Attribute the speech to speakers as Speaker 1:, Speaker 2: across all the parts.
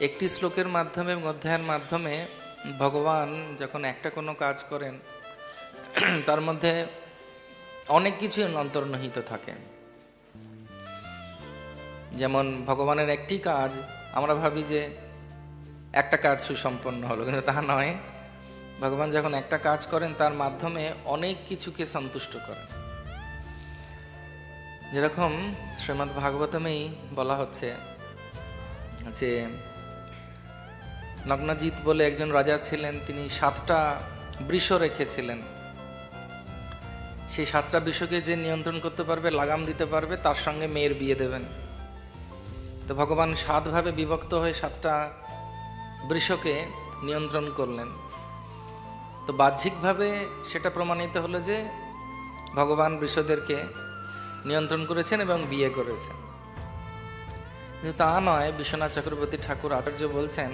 Speaker 1: একটি শ্লোকের মাধ্যমে, অধ্যায়ের মাধ্যমে ভগবান যখন একটা কোনো কাজ করেন তার মধ্যে অনেক কিছু অন্তর্নিহিত থাকে। যেমন ভগবানের একটি কাজ, আমরা ভাবি যে একটা কাজ সুসম্পন্ন হলো, কিন্তু তা নয়। ভগবান যখন একটা কাজ করেন তার মাধ্যমে অনেক কিছুকে সন্তুষ্ট করেন। যেরকম শ্রীমদ্ ভাগবতমেই বলা হচ্ছে যে নগ্নজিৎ বলে একজন রাজা ছিলেন, তিনি 7টা বৃষ রেখেছিলেন। সেই 7টা বৃষকে যে নিয়ন্ত্রণ করতে পারবে, লাগাম দিতে পারবে, তার সঙ্গে মেয়ের বিয়ে দেবেন। তো ভগবান 7 ভাবে বিভক্ত হয়ে 7টা বৃষকে নিয়ন্ত্রণ করলেন। তো বাহ্যিকভাবে সেটা প্রমাণিত হলো যে ভগবান বৃষদেরকে নিয়ন্ত্রণ করেছেন এবং বিয়ে করেছেন। কিন্তু তা নয়। বিশ্বনাথ চক্রবর্তী ঠাকুর আচার্য বলছেন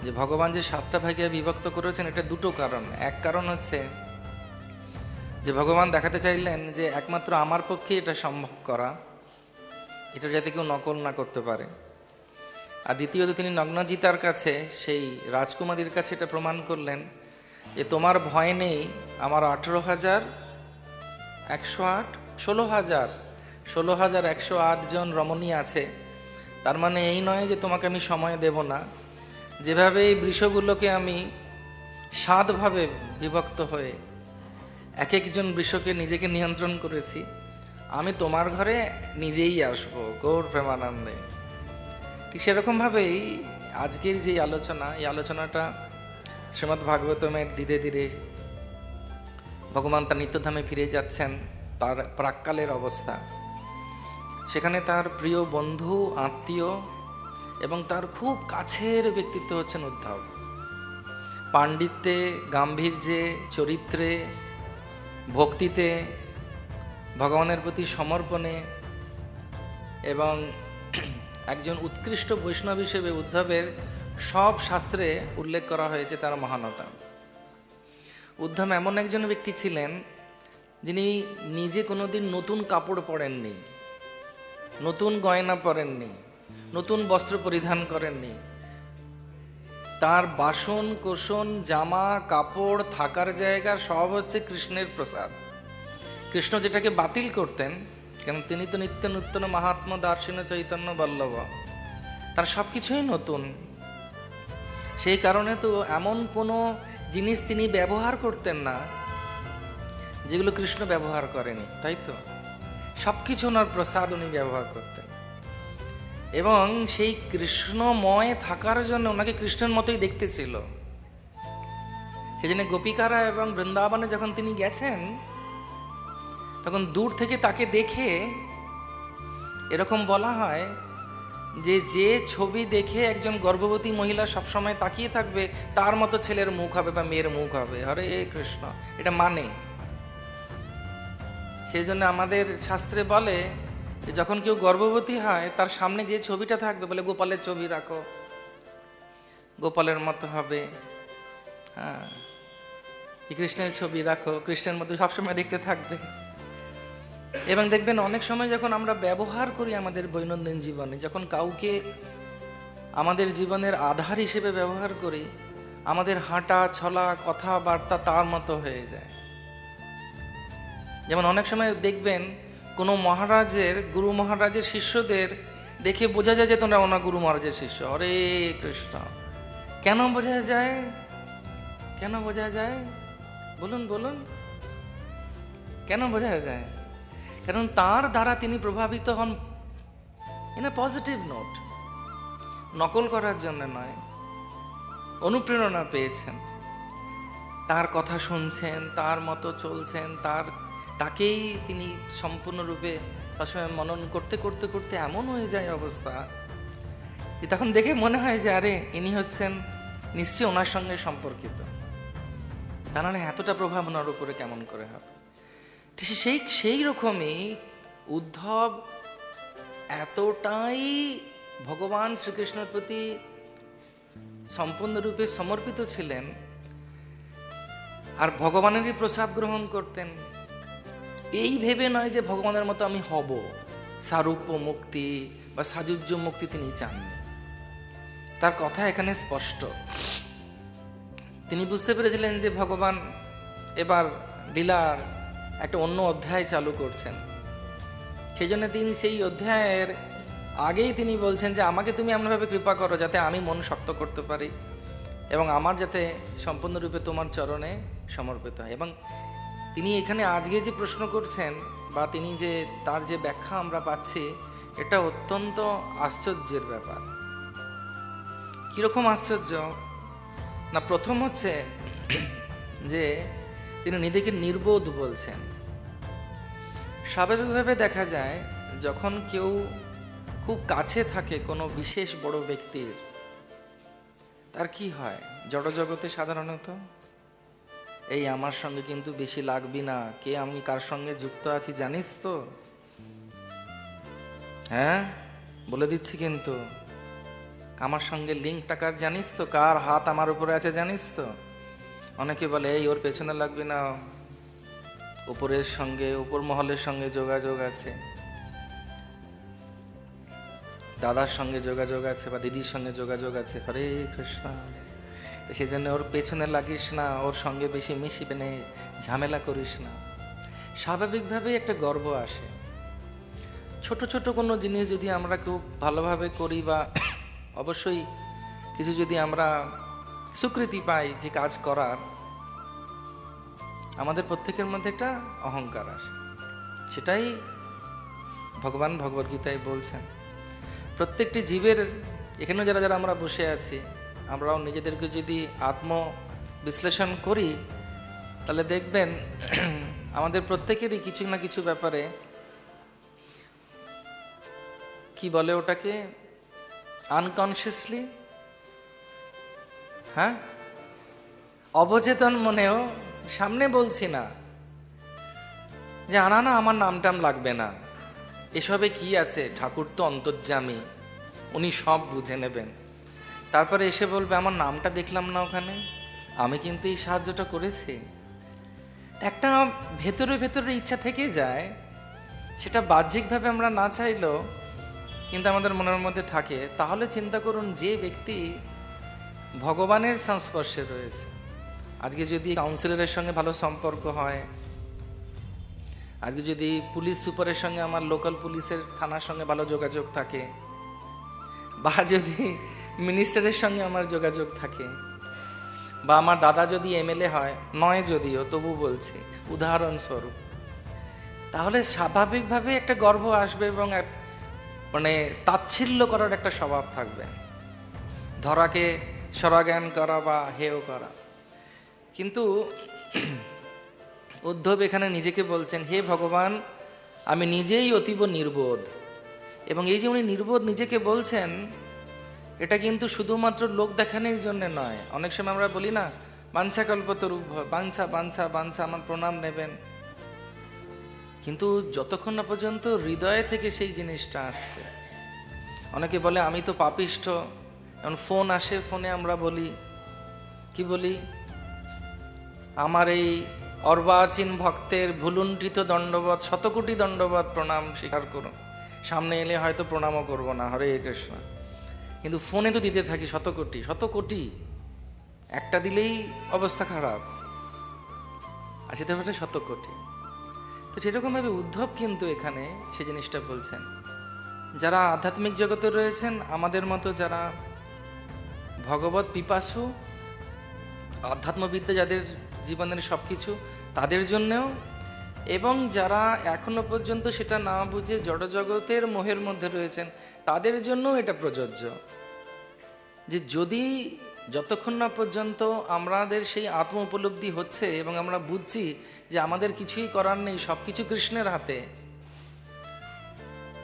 Speaker 1: যে ভগবান যে 7টা ভাগে বিভক্ত করেছেন, এটা দুটো কারণ। এক কারণ হচ্ছে যে ভগবান দেখাতে চাইলেন যে একমাত্র আমার পক্ষে এটা সম্ভব করা, এটা যাতে কেউ নকল না করতে পারে। আর দ্বিতীয়ত তিনি নগ্নজিতার কাছে, সেই রাজকুমারীর কাছে এটা প্রমাণ করলেন যে তোমার ভয় নেই, আমার 18,108 16,108 জন রমণী আছে। তার মানে এই নয় যে তোমাকে আমি সময় দেব না। যেভাবে এই বৃষগুলোকে আমি 7 ভাবে বিভক্ত হয়ে এক একজন বৃষকে নিজেকে নিয়ন্ত্রণ করেছি, আমি তোমার ঘরে নিজেই আসবো গৌর প্রেমানন্দে। ঠিক সেরকমভাবেই আজকের যে আলোচনা, এই আলোচনাটা শ্রীমদ্ ভাগবতমের ধীরে ধীরে ভগবান তার নিত্যধামে ফিরে যাচ্ছেন, তার প্রাক্কালের অবস্থা। সেখানে তার প্রিয় বন্ধু, আত্মীয় এবং তার খুব কাছের ব্যক্তিত্ব হচ্ছেন উদ্ধব। পাণ্ডিত্যে, গাম্ভীর্যে, চরিত্রে, ভক্তিতে, ভগবানের প্রতি সমর্পণে এবং একজন উৎকৃষ্ট বৈষ্ণব হিসেবে উদ্ধবের সব শাস্ত্রে উল্লেখ করা হয়েছে তার মহানতা। উদ্ধব এমন একজন ব্যক্তি ছিলেন যিনি নিজে কোনোদিন নতুন কাপড় পরেননি, নতুন গয়না পরেননি, নতুন বস্ত্র পরিধান করেননি। তার বাসন কোসন, জামা কাপড়, থাকার জায়গা সব হচ্ছে কৃষ্ণের প্রসাদ। কৃষ্ণ যেটাকে বাতিল করতেন, কেন তিনি তো নিত্য নূতন মহাত্মা দার্শিন চৈতন্য বল্লভ, তার সব কিছুই নতুন। সেই কারণে তো এমন কোনো জিনিস তিনি ব্যবহার করতেন না যেগুলো কৃষ্ণ ব্যবহার করেনি, তাই তো? সবকিছু ওনার প্রসাদ উনি ব্যবহার করতেন। এবং সেই কৃষ্ণময় থাকার জন্য ওনাকে কৃষ্ণের মতোই দেখতে ছিল। সেই জন্য গোপিকারা এবং বৃন্দাবনে যখন তিনি গেছেন, তখন দূর থেকে তাকে দেখে এরকম বলা হয় যে যে ছবি দেখে একজন গর্ভবতী মহিলা সবসময় তাকিয়ে থাকবে, তার মতো ছেলের মুখ হবে বা মেয়ের মুখ হবে। হরে কৃষ্ণ, এটা মানে। সেই জন্য আমাদের শাস্ত্রে বলে যে যখন কেউ গর্ভবতী হয়, তার সামনে যে ছবিটা থাকবে, বলে গোপালের ছবি রাখো, গোপালের মতো হবে। হ্যাঁ, কৃষ্ণের ছবি রাখো, কৃষ্ণের মতো সবসময় দেখতে থাকবে। এবং দেখবেন অনেক সময় যখন আমরা ব্যবহার করি আমাদের দৈনন্দিন জীবনে, যখন কাউকে আমাদের জীবনের আধার হিসেবে ব্যবহার করি, আমাদের হাঁটা চলা কথাবার্তা তার মতো হয়ে যায়। যেমন অনেক সময় দেখবেন কোনো মহারাজের, গুরু মহারাজের শিষ্যদের দেখে বোঝা যায় যে তোমরা ওনার গুরু মহারাজের শিষ্য। হরে কৃষ্ণ। কেন বোঝা যায়? কেন বোঝা যায়? বলুন বলুন, কেন বোঝা যায়? কারণ তার দ্বারা তিনি প্রভাবিত হন ইন এ পজিটিভ নোট, নকল করার জন্য নয়, অনুপ্রেরণা পেয়েছেন। তার কথা শুনছেন, তার মতো চলছেন, তাকেই তিনি সম্পূর্ণরূপে সবসময় মনন করতে করতে করতে এমন হয়ে যায় অবস্থা, তখন দেখে মনে হয় যে আরে ইনি হচ্ছেন নিশ্চয়ই ওনার সঙ্গে সম্পর্কিত, তা নাহলে এতটা প্রভাব ওনার উপরে কেমন করে হবে। সেই রকমই উদ্ধব এতটাই ভগবান শ্রীকৃষ্ণের প্রতি সম্পূর্ণরূপে সমর্পিত ছিলেন, আর ভগবানেরই প্রসাদ গ্রহণ করতেন। এই ভেবে নয় যে ভগবানের মতো আমি হব, সারূপ্য মুক্তি বা সাযুজ্য মুক্তি তিনি চাননি। তার কথা এখানে স্পষ্ট। তিনি বুঝতে পেরেছিলেন যে ভগবান এবার লীলার একটা অন্য অধ্যায় চালু করছেন। সেই জন্য তিনি সেই অধ্যায়ের আগেই তিনি বলছেন যে আমাকে তুমি এমনভাবে কৃপা করো যাতে আমি মন শক্ত করতে পারি এবং আমার যাতে সম্পূর্ণরূপে তোমার চরণে সমর্পিত হয়। এবং তিনি এখানে আজকে যে প্রশ্ন করছেন বা তিনি যে তার যে ব্যাখ্যা আমরা পাচ্ছি, এটা অত্যন্ত আশ্চর্যের ব্যাপার। কিরকম আশ্চর্য না, প্রথম হচ্ছে যে তিনি নিজেকে নির্বোধ বলছেন। স্বাভাবিকভাবে দেখা যায় যখন কেউ খুব কাছে থাকে কোনো বিশেষ বড় ব্যক্তির, তার কি হয় জড়জগতে সাধারণত, এই আমার সঙ্গে কিন্তু বেশি লাগবি না, কে আমি কার সঙ্গে যুক্ত আছি জানিস তো, হ্যাঁ বলে দিচ্ছি, কিন্তু আমার সঙ্গে লিঙ্ক টাকার জানিস তো, কার হাত আমার উপরে আছে জানিস তো। অনেকে বলে এই ওর পেছনে লাগবে না, উপরের সঙ্গে, উপর মহলের সঙ্গে যোগাযোগ আছে, দাদার সঙ্গে যোগাযোগ আছে বা দিদির সঙ্গে যোগাযোগ আছে, হরে কৃষ্ণ। তো সেই জন্য ওর পেছনে লাগিস না, ওর সঙ্গে বেশি মিশিবে না, ঝামেলা করিস না। স্বাভাবিকভাবেই একটা গর্ব আসে। ছোট ছোট কোনো জিনিস যদি আমরা খুব ভালোভাবে করি বা অবশ্যই কিছু যদি আমরা স্বীকৃতি পাই যে কাজ করার, আমাদের প্রত্যেকের মধ্যে একটা অহংকার আসে। সেটাই ভগবান ভগবদ্গীতায় বলছেন। প্রত্যেকটি জীবের, এখানে যারা যারা আমরা বসে আছি, আমরাও নিজেদেরকে যদি আত্ম বিশ্লেষণ করি তাহলে দেখবেন আমাদের প্রত্যেকেরই কিছু না কিছু ব্যাপারে, কি বলে ওটাকে, আনকনসিয়াসলি, হ্যাঁ অবচেতন মনেও, সামনে বলছি না যে আনা না আমার নামটাম লাগবে না, এসবে কি আছে, ঠাকুর তো অন্তর্যামী, উনি সব বুঝে নেবেন। তারপরে এসে বলবে আমার নামটা দেখলাম না ওখানে, আমি কিন্তু এই সাহায্যটা করেছি। একটা ভেতরে ভেতরে ইচ্ছা থেকে যায়, সেটা বাহ্যিকভাবে আমরা না চাইলেও কিন্তু আমাদের মনের মধ্যে থাকে। তাহলে চিন্তা করুন, যে ব্যক্তি ভগবানের সংস্পর্শে রয়েছে, আজকে যদি কাউন্সিলরের সঙ্গে ভালো সম্পর্ক হয়, আজকে যদি পুলিশ সুপারের সঙ্গে আমার লোকাল পুলিশের থানার সঙ্গে ভালো যোগাযোগ থাকে, বা যদি মিনিস্টারের সঙ্গে আমার যোগাযোগ থাকে, বা আমার দাদা যদি এমএলএ হয়, নয় যদিও তবু বলছি উদাহরণস্বরূপ, তাহলে স্বাভাবিকভাবে একটা গর্ব আসবে এবং মানে তাচ্ছিল্য করার একটা স্বভাব থাকবে, ধরাকে স্বরাজ্ঞান করা বা হেয় করা। কিন্তু উদ্ধব এখানে নিজেকে বলছেন, হে ভগবান, আমি নিজেই অতীব নির্বোধ। এবং এই যে উনি নির্বোধ নিজেকে বলছেন, এটা কিন্তু শুধুমাত্র লোক দেখানোর জন্য নয়। অনেক সময় আমরা বলি না, বাঞ্ছা কল্পতরু, বাঞ্ছা বাঞ্ছা বাঞ্ছা, আমার প্রণাম নেবেন, কিন্তু যতক্ষণ না পর্যন্ত হৃদয় থেকে সেই জিনিসটা আসছে। অনেকে বলে আমি তো পাপিষ্ঠ, এখন ফোন আসে, ফোনে আমরা বলি, কি বলি, আমার এই অর্বাচীন ভক্তের ভুলুণ্ঠিত দণ্ডবত, শতকোটি দণ্ডবত প্রণাম স্বীকার করুন। সামনে এলে হয়তো প্রণামও করবো না, হরে কৃষ্ণ, কিন্তু ফোনে তো দিতে থাকি শতকোটি শতকোটি, একটা দিলেই অবস্থা খারাপ, আর সেটা হচ্ছে শতকোটি। তো সেরকমভাবে উদ্ধব কিন্তু এখানে সে জিনিসটা বলছেন। যারা আধ্যাত্মিক জগতে রয়েছেন, আমাদের মতো যারা ভগবত পিপাসু, আধ্যাত্মবিদ্যা যাদের জীবনের সব কিছু, তাদের জন্যেও, এবং যারা এখনো পর্যন্ত সেটা না বুঝে জড়জগতের মোহের মধ্যে রয়েছেন, তাদের জন্যও এটা প্রযোজ্য। যে যদি যতক্ষণ না পর্যন্ত আমাদের সেই আত্ম উপলব্ধি হচ্ছে এবং আমরা বুঝছি যে আমাদের কিছুই করার নেই, সব কিছু কৃষ্ণের হাতে,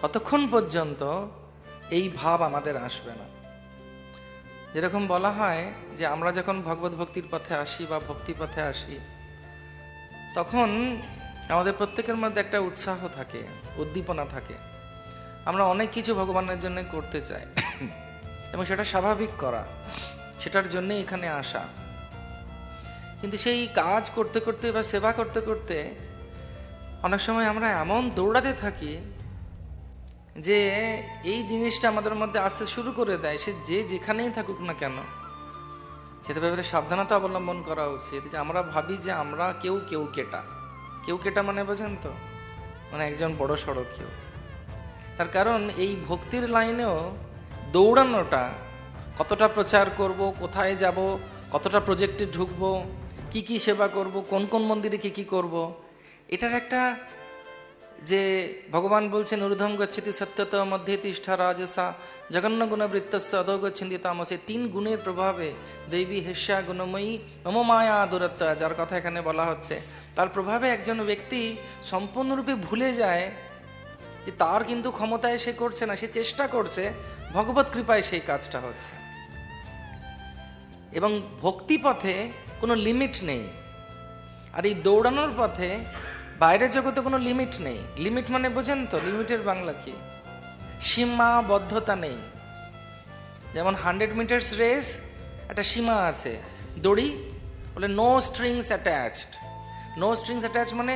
Speaker 1: ততক্ষণ পর্যন্ত এই ভাব আমাদের আসবে না। যেরকম বলা হয় যে আমরা যখন ভগবত ভক্তির পথে আসি বা ভক্তি পথে আসি, তখন আমাদের প্রত্যেকের মধ্যে একটা উৎসাহ থাকে, উদ্দীপনা থাকে, আমরা অনেক কিছু ভগবানের জন্য করতে চাই এবং সেটা স্বাভাবিক করা, সেটার জন্যে এখানে আসা। কিন্তু সেই কাজ করতে করতে বা সেবা করতে করতে অনেক সময় আমরা এমন দৌড়াতে থাকি যে এই জিনিসটা আমাদের মধ্যে আসতে শুরু করে দেয়, সে যে যেখানেই থাকুক না কেন, সেটা ব্যাপারে সাবধানতা অবলম্বন করা উচিত। যে আমরা ভাবি যে আমরা কেউ কেটা, কেউ কেটা মানে বোঝেন তো, মানে একজন বড় সড়ো কেউ। তার কারণ এই ভক্তির লাইনেও দৌড়ানোটা, কতটা প্রচার করব, কোথায় যাব, কতটা প্রজেক্টে ঢুকবো, কি কি সেবা করব, কোন কোন মন্দিরে কি কি করব, এটার একটা যে ভগবান বলছেন ঊর্ধ্বম গচ্ছতি সত্যত মধ্যে তিষ্ঠা রাজসা জঘন্য গুণবৃত্তস্য অধো গচ্ছন্তি তামসে, 3 গুণের প্রভাবে দৈবী হেস্যা গুণময়ী মম মায়া দূরত্ব, যার কথা এখানে বলা হচ্ছে, তার প্রভাবে একজন ব্যক্তি সম্পূর্ণরূপে ভুলে যায় যে তার কিন্তু ক্ষমতায় সে করছে না, সে চেষ্টা করছে, ভগবত কৃপায় সেই কাজটা হচ্ছে। এবং ভক্তি পথে কোনো লিমিট নেই, আর এই দৌড়ানোর পথে বাইরের জগতে কোনো লিমিট নেই। লিমিট মানে বোঝেন তো, লিমিটের বাংলা কি? সীমাবদ্ধতা নেই। যেমন 100 মিটার্স রেস, একটা সীমা আছে, দড়ি বলে no strings attached. No strings attach মানে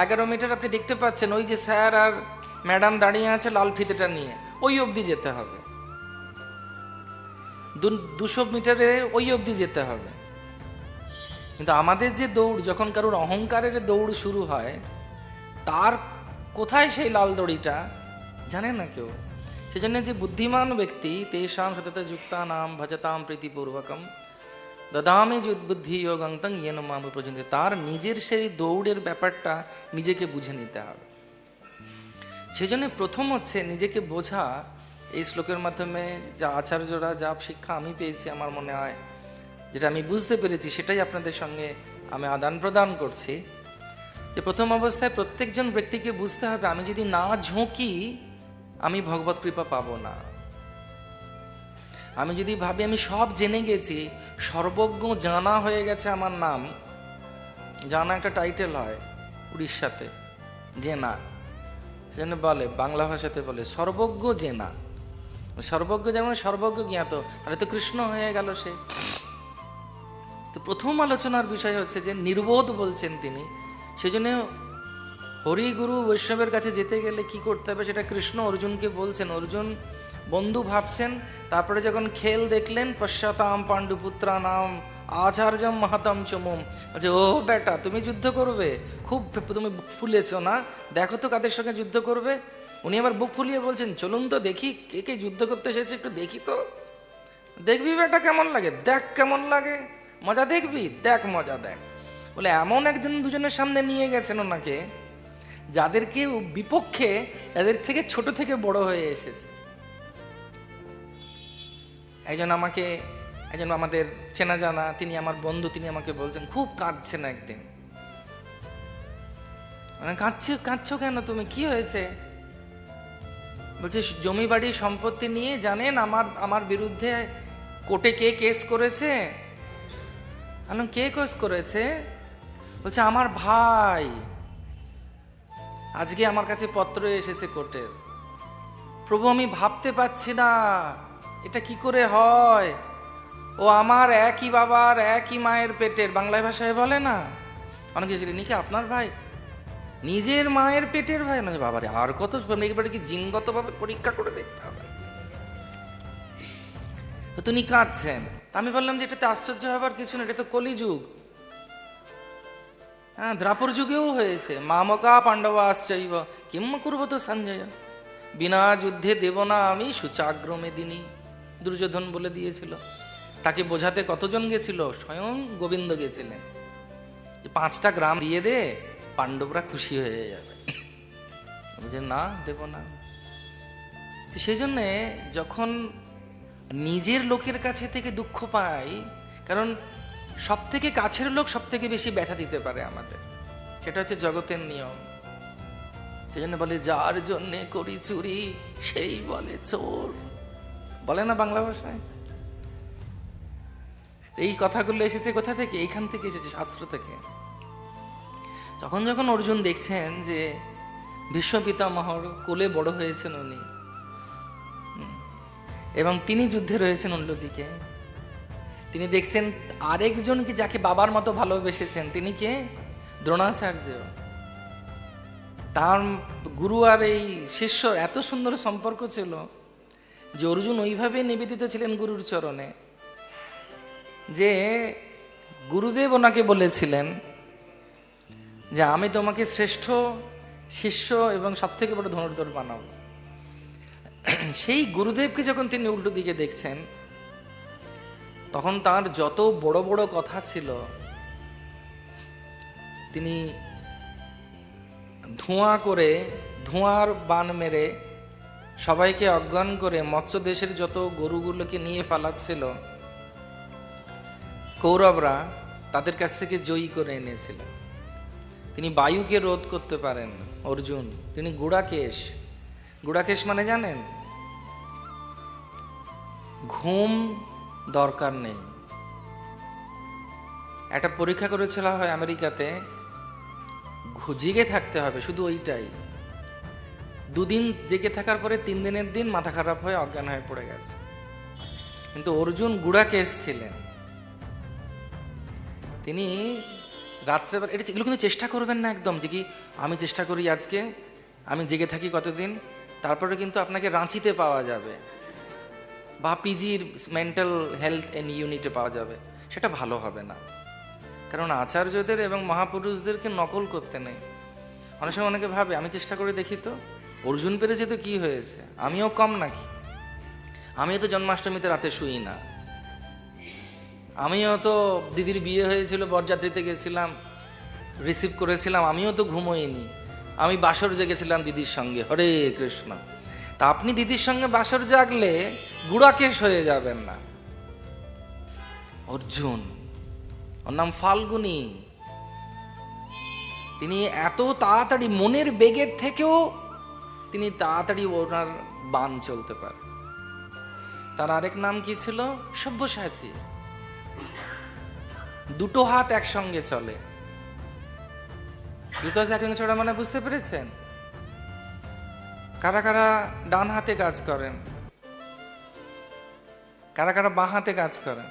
Speaker 1: 11 মিটার আপনি দেখতে পাচ্ছেন ওই যে স্যার আর ম্যাডাম দাঁড়িয়ে আছে লাল ফিতেটা নিয়ে, ওই অবধি যেতে হবে। 200 মিটারে ওই অবধি যেতে হবে। কিন্তু আমাদের যে দৌড়, যখন কারোর অহংকারের দৌড় শুরু হয়, তার কোথায় সেই লাল দড়িটা জানে না কেউ। সেজন্য যে বুদ্ধিমান ব্যক্তি, তেষাং সতত যুক্তা নাম ভজতাম প্রীতিপূর্বকম দদামি যুদ্বুদ্ধি যোগং তং ইয়েন মাম পর্যন্ত, তার নিজের সেই দৌড়ের ব্যাপারটা নিজেকে বুঝে নিতে হবে। সেজন্য প্রথম হচ্ছে নিজেকে বোঝা। এই শ্লোকের মাধ্যমে যা আচার্যরা যা শিক্ষা আমি পেয়েছি, আমার মনে হয় যেটা আমি বুঝতে পেরেছি, সেটাই আপনাদের সঙ্গে আমি আদান প্রদান করছি। যে প্রথম অবস্থায় প্রত্যেকজন ব্যক্তিকে বুঝতে হবে, আমি যদি না ঝুঁকি আমি ভগবত কৃপা পাবো না। আমি যদি ভাবি আমি সব জেনে গেছি, সর্বজ্ঞ জানা হয়ে গেছে আমার নাম, জানা একটা টাইটেল হয় উড়িষ্যাতে, জেনা, সেজন্য বলে বাংলা ভাষাতে বলে সর্বজ্ঞ জেনা। সর্বজ্ঞ যেমন সর্বজ্ঞ জ্ঞাত, তাহলে তো কৃষ্ণ হয়ে গেল সে। তো প্রথম আলোচনার বিষয় হচ্ছে যে নির্বোধ বলছেন তিনি। সেজন্য হরি গুরু বৈষ্ণবের কাছে যেতে গেলে কি করতে হবে সেটা কৃষ্ণ অর্জুনকে বলছেন। অর্জুন বন্ধু ভাবছেন, তারপরে যখন খেল দেখলেন, পশ্চাতাম পাণ্ডুপুত্রা নাম আচার্যম মাহাতম চমুম, বলছে ও বেটা তুমি যুদ্ধ করবে, খুব তুমি বুক ফুলেছ না, দেখো তো কাদের সঙ্গে যুদ্ধ করবে। উনি আবার বুক ফুলিয়ে বলছেন চলুন তো দেখি কে কে যুদ্ধ করতে এসেছে, একটু দেখি তো। দেখবি বেটা কেমন লাগে, দেখ কেমন লাগে, মজা দেখবি, দেখ মজা দেখ। বলে এমন একজন দুজনের সামনে নিয়ে গেছেন ওনাকে, যাদেরকে বিপক্ষে এদের থেকে ছোট থেকে বড় হয়ে এসেছে। একজন আমাদের চেনা জানা, তিনি আমার বন্ধু, তিনি আমাকে বলছেন খুব কাঁদছেন একদিন। মানে কাঁদছো কেন তুমি, কি হয়েছে? বলছে জমি বাড়ি সম্পত্তি নিয়ে জানেন আমার বিরুদ্ধে কোর্টে কে কেস করেছে। বললাম কে কেস করেছে? বলছে আমার ভাই, আজকে আমার কাছে পত্র এসেছে কোর্টের। প্রভু আমি ভাবতে পারছি না এটা কি করে হয়, ও আমার একই বাবার একই মায়ের পেটের, বাংলায় ভাষায় বলে না অনেকে, নাকি আপনার ভাই নিজের মায়ের পেটের ভাই? না বাবারে, আর কত এবারে কি জিনগত ভাবে পরীক্ষা করে দেখতে হবে। তো তিনি কাঁদছেন। আমি বললাম যে এটাতে আশ্চর্য হবার কিছু না, এটা তো কলিযুগ। হ্যাঁ, দ্রাপর যুগেও হয়েছে। মামকা পাণ্ডবা আশ্চর্য কিম করবো তো সঞ্জয়, বিনা যুদ্ধে দেব না আমি সুচাগ্রমে দিনী, দুর্যোধন বলে দিয়েছিল। তাকে বোঝাতে কতজন গেছিল? স্বয়ং গোবিন্দ গেছিলেন যে 5টা গ্রাম দিয়ে দে, পাণ্ডবরা খুশি হয়ে যাবে। বলছে না, দেব না। সেই জন্যে যখন নিজের লোকের কাছে থেকে দুঃখ পাই, কারণ সব থেকে কাছের লোক সব থেকে বেশি ব্যথা দিতে পারে আমাদের, সেটা হচ্ছে জগতের নিয়ম। সেই জন্য বলে যার জন্যে করি চুরি সেই বলে চোর, বলে না বাংলা ভাষায়। এই কথাগুলো এসেছে কোথা থেকে? এইখান থেকে এসেছে, শাস্ত্র থেকে। যখন অর্জুন দেখছেন যে ভীষ্ম পিতামহর কোলে বড় হয়েছেন উনি, এবং তিনি যুদ্ধে রয়েছেন অন্যদিকে, তিনি দেখছেন আরেকজনকে যাকে বাবার মতো ভালোবেসেছেন, তিনি কে? দ্রোণাচার্য। তার গুরু আর এই শিষ্য এত সুন্দর সম্পর্ক ছিল যে অর্জুন ওইভাবে নিবেদিত ছিলেন গুরুর চরণে যে গুরুদেব ওনাকে বলেছিলেন যে আমি তোমাকে শ্রেষ্ঠ শিষ্য এবং সব থেকে বড় ধনুর্ধর বানাবো। সেই গুরুদেবকে যখন তিনি উল্টো দিকে দেখছেন, তখন তার যত বড় বড় কথা ছিল তিনি ধোঁয়ার বান মেরে সবাইকে অজ্ঞান করে মৎস্য দেশের যত গরুগুলোকে নিয়ে পালাচ্ছিল, কৌরবরা তাদের কাছ থেকে জয়ী করে এনেছিলেন। তিনি বায়ুকে রোধ করতে পারেন অর্জুন। তিনি গুড়াকেশ মানে জানেন? ঘুম দরকার নেই। একটা পরীক্ষা করেছিল হয় আমেরিকাতে, জেগে থাকতে হবে শুধু ওইটাই। 2 দিন জেগে থাকার পরে 3 দিনের দিন মাথা খারাপ হয়ে অজ্ঞান হয়ে পড়ে গেছে। কিন্তু অর্জুন গুড়াকেশ ছিলেন। তিনি রাত্রেবেলা, এগুলো কিন্তু চেষ্টা করবেন না একদম যে কি আমি চেষ্টা করি আজকে আমি জেগে থাকি কতদিন, তারপরে কিন্তু আপনাকে রাঁচিতে পাওয়া যাবে বা পিজির মেন্টাল হেলথ ইউনিটে পাওয়া যাবে, সেটা ভালো হবে না। কারণ আচার্যদের এবং মহাপুরুষদেরকে নকল করতে নেই। অনেক সময় অনেকে ভাবে আমি চেষ্টা করে দেখি তো, অর্জুন পেরেছে তো কি হয়েছে, আমিও কম নাকি? আমিও তো জন্মাষ্টমীতে রাতে শুই না, আমিও তো দিদির বিয়ে হয়েছিল বরযাত্রীতে গেছিলাম, রিসিভ করেছিলাম, আমিও তো ঘুমোইনি, আমি বাসর জেগেছিলাম দিদির সঙ্গে। হরে কৃষ্ণ। তা আপনি দিদির সঙ্গে বাসর জাগলে গুড়াকেশ হয়ে যাবেন না। অর্জুন, ওর নাম ফাল্গুনী, তিনি এত তাড়াতাড়ি মনের বেগের থেকেও তিনি তাড়াতাড়ি ওনার বান চলতে পারে। তার আরেক নাম কি ছিল? সব্যসাচী। 2 হাত একসঙ্গে চলে। 2 হাত একসঙ্গে চড়া মানে বুঝতে পেরেছেন? কারা কারা ডান হাতে কাজ করেন, কারা কারা বাঁ হাতে কাজ করেন?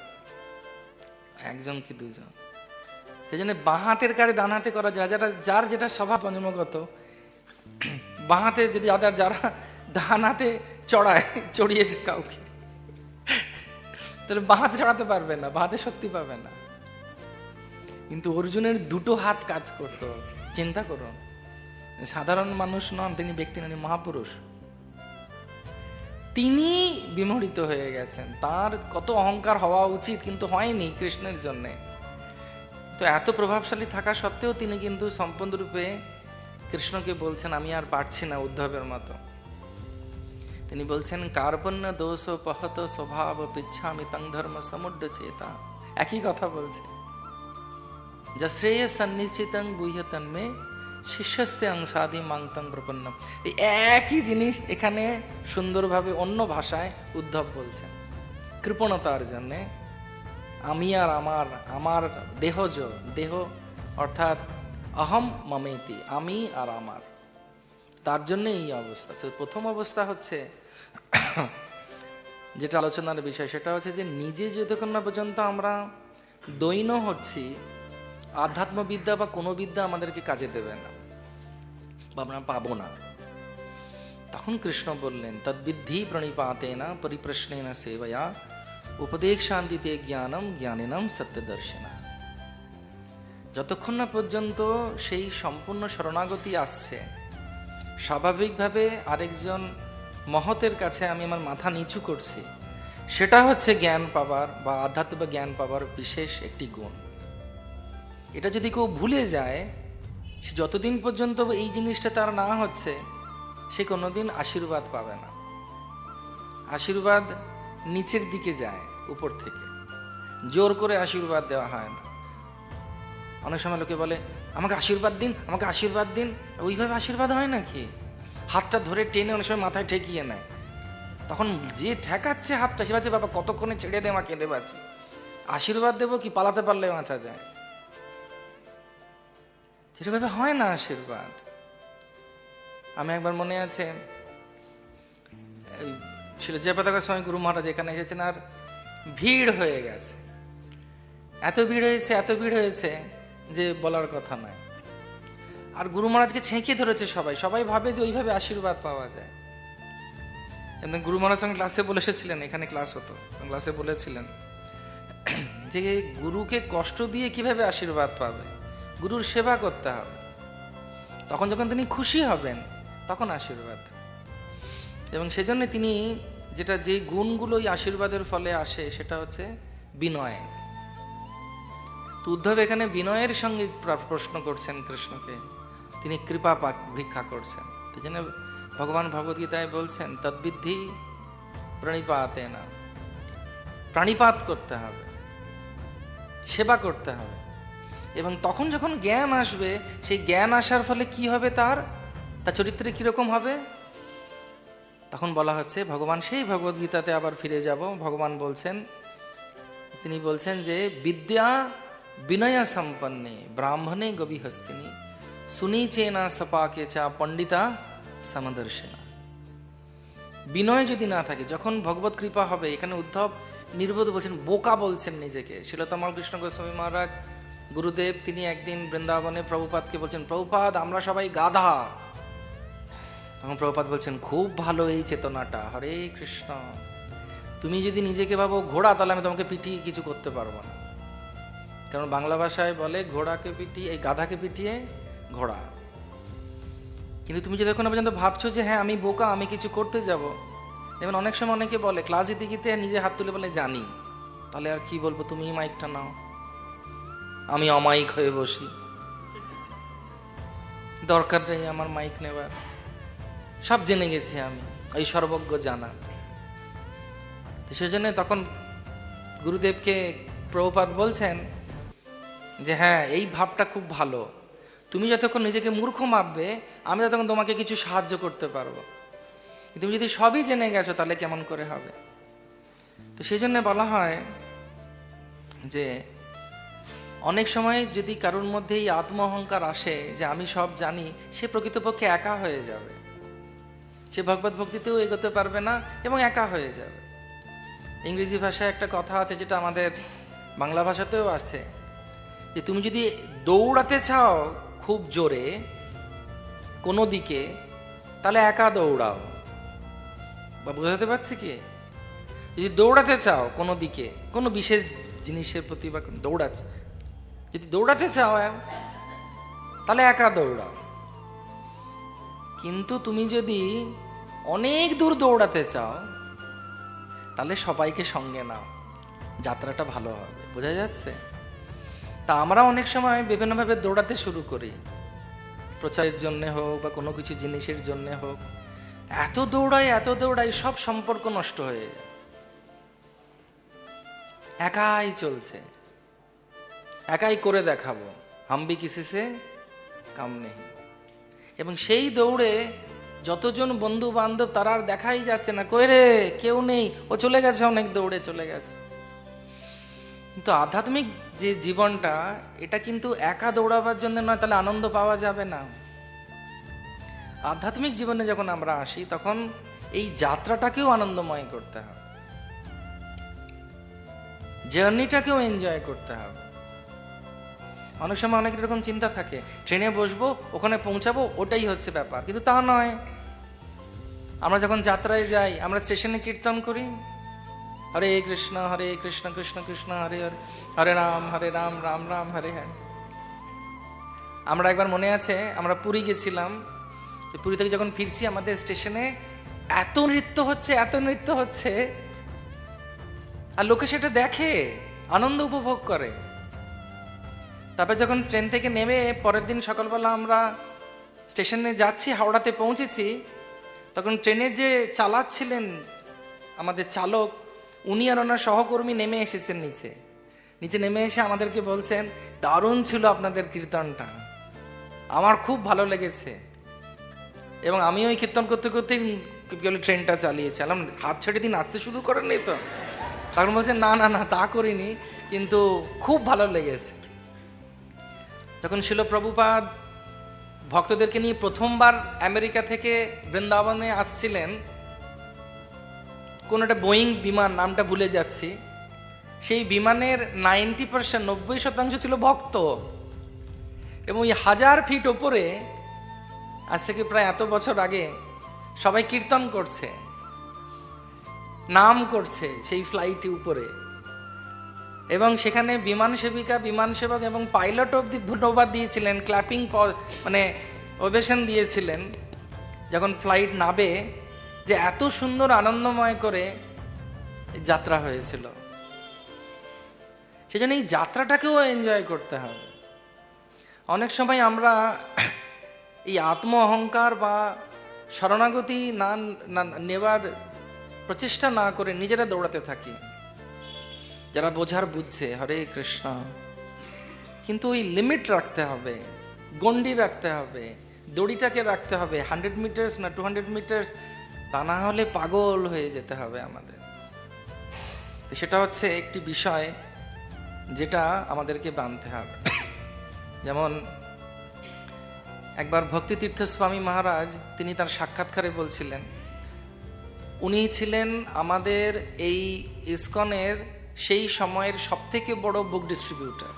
Speaker 1: 1জন কি 2জন? সেই জন্য বাঁ হাতের কাজ ডান হাতে করা যায়। যার যেটা স্বভাব জন্মগত, বাঁ হাতে যদি যারা ডান হাতে চড়িয়েছে কাউকে, তাহলে বাঁ হাতে চড়াতে পারবে না, বাঁ হাতে শক্তি পাবে না। কিন্তু অর্জুনের 2 হাত কাজ করতো। চিন্তা করুন, সাধারণ মানুষ নন তিনি, ব্যক্তি নন, মহাপুরুষ। তিনি বিমোহিত হয়ে গেছেন। তার কত অহংকার হওয়া উচিত, কিন্তু হয়নি কৃষ্ণের জন্য। তো এত প্রভাবশালী থাকা সত্ত্বেও তিনি কিন্তু সম্পূর্ণরূপে কৃষ্ণকে বলছেন আমি আর পারছি না, উদ্ধবের মতো। তিনি বলছেন কার্পণ্য দোষ পহত স্বভাব পিচ্ছামি তং ধর্ম সমুদ্র চেতা। একই কথা বলছে, যা শ্রেয় সন্নিশ্চিতং গুহ্যতন্মে শিষ্যস্তে অংশাদি মাংতং প্রপন্নম। এই একই জিনিস এখানে সুন্দরভাবে অন্য ভাষায় উদ্ধব বলছেন। কৃপণতার জন্যে আমি আর আমার দেহ অর্থাৎ অহম মমেতি, আমি আর আমার, তার জন্য এই অবস্থা। তো প্রথম অবস্থা হচ্ছে যেটা আলোচনার বিষয়, সেটা হচ্ছে যে নিজে যতক্ষণ না পর্যন্ত আমরা দৈন হচ্ছি, আধ্যাত্মবিদ্যা বা কোনো বিদ্যা আমাদেরকে কাজে দেবে না বা আমরা পাবো না। তখন কৃষ্ণ বললেন তদ্বিদ্ধি প্রণিপাতেনা পরিপ্রশ্নেনা সেবয়া উপদেশান্তিতে জ্ঞানম জ্ঞানিনাম সত্যদর্শিনা। যতক্ষণ না পর্যন্ত সেই সম্পূর্ণ শরণাগতি আসছে, স্বাভাবিকভাবে আরেকজন মহতের কাছে আমি আমার মাথা নিচু করছি, সেটা হচ্ছে জ্ঞান পাবার বা আধ্যাত্মিক জ্ঞান পাবার বিশেষ একটি গুণ। এটা যদি কেউ ভুলে যায়, সে যতদিন পর্যন্ত এই জিনিসটা তার না হচ্ছে, সে কোনোদিন আশীর্বাদ পাবে না। আশীর্বাদ নিচের দিকে যায়, উপর থেকে জোর করে আশীর্বাদ দেওয়া হয় না। অনেক সময় লোকে বলে আমাকে আশীর্বাদ দিন, আমাকে আশীর্বাদ দিন। ওইভাবে আশীর্বাদ হয় নাকি? হাতটা ধরে টেনে অনেক সময় মাথায় ঠেকিয়ে নেয়, তখন যে ঠেকাচ্ছে হাতটা সে ভাবছে বাবা কতক্ষণে ছেড়ে দে, মা কেঁদে পাচ্ছি, আশীর্বাদ দেবো কি? পালাতে পারলে বাঁচা যায়। সেভাবে হয় না আশীর্বাদ। আমি একবার মনে আছে জয়প্রতাপের সময় গুরু মহারাজ এখানে এসেছেন, আর ভিড় হয়ে গেছে, এত ভিড় হয়েছে যে বলার কথা নয়। আর গুরু মহারাজকে ছেঁকে ধরেছে সবাই, সবাই ভাবে যে ওইভাবে আশীর্বাদ পাওয়া যায়। কিন্তু গুরু মহারাজ যখন ক্লাসে বলে এসেছিলেন, এখানে ক্লাস হতো, ক্লাসে বলেছিলেন যে গুরুকে কষ্ট দিয়ে কিভাবে আশীর্বাদ পাবে, গুরুর সেবা করতে হবে, তখন যখন তিনি খুশি হবেন তখন আশীর্বাদ। এবং সেজন্য তিনি যে গুণগুলো এই আশীর্বাদের ফলে আসে সেটা হচ্ছে বিনয়। তো উদ্ধব এখানে বিনয়ের সঙ্গে প্রশ্ন করছেন কৃষ্ণকে, তিনি কৃপা ভিক্ষা করছেন। সেই জন্য ভগবান ভগবদ্গীতায় বলছেন তদ্বিদ্ধি প্রণিপাতে না, প্রাণিপাত করতে হবে, সেবা করতে হবে। এবং তখন যখন জ্ঞান আসবে, সেই জ্ঞান আসার ফলে কি হবে, তার চরিত্রে কিরকম হবে, তখন বলা হচ্ছে ভগবান সেই ভগবদ্গীতাতে আবার ফিরে যাব। ভগবান বলছেন, তিনি বলছেন যে বিদ্যা বিনয়া সম্পন্নে ব্রাহ্মণে গভীহস্তিনী সুনীচেনা সপাকে চা পণ্ডিতা সমদর্শিনা। বিনয় যদি না থাকে, যখন ভগবত কৃপা হবে, এখানে উদ্ধব নির্বোধ বলছেন, বোকা বলছেন নিজেকে। শিলতমল কৃষ্ণ গোস্বামী মহারাজ গুরুদেব তিনি একদিন বৃন্দাবনে প্রভুপাদকে বলছেন, প্রভুপাদ আমরা সবাই গাধা। তখন প্রভুপাদ বলছেন, খুব ভালো এই চেতনাটা, হরে কৃষ্ণ। তুমি যদি নিজেকে ভাবো ঘোড়া, তাহলে আমি তোমাকে পিটিয়ে কিছু করতে পারবো না। কারণ বাংলা ভাষায় বলে ঘোড়াকে পিটিয়ে, এই গাধাকে পিটিয়ে ঘোড়া। কিন্তু তুমি যদি এখন পর্যন্ত ভাবছো যে হ্যাঁ আমি বোকা, আমি কিছু করতে যাব, যেমন অনেক সময় অনেকে বলে ক্লাস দিতে গিয়ে নিজে হাত তুলে বলে জানি, তাহলে আর কি বলবো, তুমি মাইকটা নাও, আমি অমাইক হয়ে বসি, দরকার নেই আমার মাইক নেবার, সব জেনে গেছি আমি, ওই সর্বজ্ঞ জানা। সেজন্য তখন গুরুদেবকে প্রভুপাদ বলছেন যে হ্যাঁ এই ভাবটা খুব ভালো, তুমি যতক্ষণ নিজেকে মূর্খ মাপবে, আমি ততক্ষণ তোমাকে কিছু সাহায্য করতে পারবো। তুমি যদি সবই জেনে গেছো তাহলে কেমন করে হবে। তো সেই জন্য বলা হয় যে অনেক সময় যদি কারোর মধ্যে এই আত্ম অহংকার আসে যে আমি সব জানি, সে প্রকৃতপক্ষে একা হয়ে যাবে, সে ভগবত ভক্তিতেও এগোতে পারবে না এবং একা হয়ে যাবে। ইংরেজি ভাষায় একটা কথা আছে, যেটা আমাদের বাংলা ভাষাতেও আছে, যে তুমি যদি দৌড়াতে চাও খুব জোরে কোনো দিকে, তাহলে একা দৌড়াও। বা বোঝাতে পারছি কি? যদি দৌড়াতে চাও কোনো দিকে, কোনো বিশেষ জিনিসের প্রতি, বা যদি দৌড়াতে চাও তাহলে একা দৌড়াও। কিন্তু তুমি যদি অনেক দূর দৌড়াতে চাও তাহলে সবাইকে সঙ্গে নাও, যাত্রাটা ভালো হবে। বোঝা যাচ্ছে? তা আমরা অনেক সময় বিভিন্নভাবে দৌড়াতে শুরু করি, প্রচারের জন্য হোক বা কোনো কিছু জিনিসের জন্য হোক। এত দৌড়াই সব সম্পর্ক নষ্ট হয়ে যায়, একাই চলছে, একাই করে দেখাবো, হামবি কিসি সে কাম নেই। এবং সেই দৌড়ে যতজন বন্ধু বান্ধব তারা আর দেখাই যাচ্ছে না, কই রে কেউ নেই, ও চলে গেছে, অনেক দৌড়ে চলে গেছে। কিন্তু আধ্যাত্মিক যে জীবনটা, এটা কিন্তু একা দৌড়াবার জন্য নয়, তাহলে আনন্দ পাওয়া যাবে না। আধ্যাত্মিক জীবনে যখন আমরা আসি, তখন এই যাত্রাটাকেও আনন্দময় করতে হবে, জার্নিটাকেও এনজয় করতে হবে। অনেক সময় অনেক রকম চিন্তা থাকে, ট্রেনে বসবো, ওখানে পৌঁছাবো, ওটাই হচ্ছে ব্যাপার। কিন্তু তা নয়। আমরা যখন যাত্রায় যাই, আমরা স্টেশনে কীর্তন করি, হরে কৃষ্ণ কৃষ্ণ কৃষ্ণ হরে হরে, হরে রাম রাম রাম হরে হরে। আমরা একবার মনে আছে, আমরা পুরী গেছিলাম, পুরী থেকে যখন ফিরছি, আমাদের স্টেশনে এত নৃত্য হচ্ছে, আর লোকে সেটা দেখে, আনন্দ উপভোগ করে। তারপর যখন ট্রেন থেকে নেমে পরের দিন সকালবেলা আমরা স্টেশনে যাচ্ছি, হাওড়াতে পৌঁছেছি, তখন ট্রেনের যে চালাচ্ছিলেন আমাদের চালক, উনি আর ওনার সহকর্মী নেমে এসেছেন নিচে নেমে এসে আমাদেরকে বলছেন, দারুণ ছিল আপনাদের কীর্তনটা, আমার খুব ভালো লেগেছে। এবং আমি ওই কীর্তন করতে করতে ট্রেনটা চালিয়েছিলাম, হাত ছেড়ে দিন নাচতে শুরু করেননি তো? তখন বলছেন না তা করিনি, কিন্তু খুব ভালো লেগেছে। যখন শিল প্রভুপাদ ভক্তদেরকে নিয়ে প্রথমবার আমেরিকা থেকে বৃন্দাবনে আসছিলেন, কোন একটা বোয়িং বিমান, নামটা ভুলে যাচ্ছি, সেই বিমানের 90% ছিল ভক্ত। এবং ওই 1000 ফিট ওপরে, আজ থেকে প্রায় এত বছর আগে, সবাই কীর্তন করছে, নাম করছে সেই ফ্লাইটে উপরে। এবং সেখানে বিমান সেবিকা, বিমান সেবক এবং পাইলট অব্দি ধন্যবাদ দিয়েছিলেন, ক্ল্যাপিং মানে ওভেশন দিয়েছিলেন যখন ফ্লাইট নাবে, যে এত সুন্দর আনন্দময় করে যাত্রা হয়েছিল। সেজন্য এই যাত্রাটাকেও এনজয় করতে হবে। অনেক সময় আমরা এই আত্ম অহংকার বা শরণাগতি না নেবার প্রচেষ্টা না করে নিজেরা দৌড়াতে থাকি। যারা বোঝার বুঝছে, হরে কৃষ্ণ, কিন্তু ওই লিমিট রাখতে হবে, গণ্ডি রাখতে হবে, দড়িটাকে রাখতে হবে। 100 মিটার্স না 200 মিটার্স, তা না হলে পাগল হয়ে যেতে হবে আমাদের। সেটা হচ্ছে একটি বিষয় যেটা আমাদেরকে বানতে হবে। যেমন একবার ভক্তিতীর্থ স্বামী মহারাজ, তিনি তার সাক্ষাৎকারে বলছিলেন, উনি ছিলেন আমাদের এই ইসকনের সেই সময়ের সবথেকে বড় বুক ডিস্ট্রিবিউটার।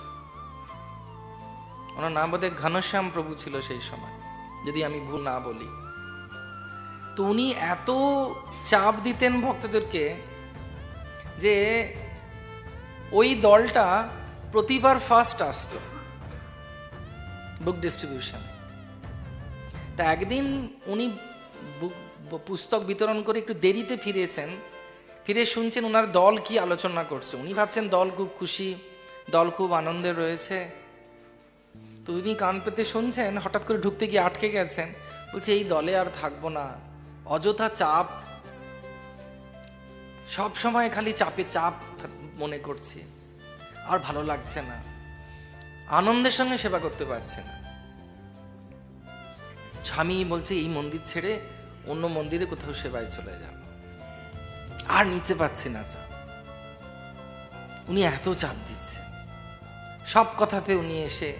Speaker 1: ওনার নাম বোধহয় ঘনশ্যাম প্রভু ছিল সেই সময়, যদি আমি ভুল না বলি। তো উনি এত চাপ দিতেন ভক্তদেরকে যে ওই দলটা প্রতিবার ফার্স্ট আসতো বুক ডিস্ট্রিবিউশনে। তা একদিন উনি পুস্তক বিতরণ করে একটু দেরিতে ফিরেছেন, ফিরে শুনছেন ওনার দল কি আলোচনা করছে। উনি ভাবছেন দল খুব খুশি, দল খুব আনন্দে রয়েছে। তো উনি কান পেতে শুনছেন, হঠাৎ করে ঢুকতে গিয়ে আটকে গেছেন। বলছে এই দলে আর থাকবো না, অযথা চাপ, সব সময় খালি চাপে চাপ মনে করছি, আর ভালো লাগছে না, আনন্দের সঙ্গে সেবা করতে পারছে না। স্বামী বলছে এই মন্দির ছেড়ে অন্য মন্দিরে কোথাও সেবায় চলে যাব, আর নিতে পারছি না চাপ। উনি এত চাপ দিচ্ছে, সব কথাতে উনি এসে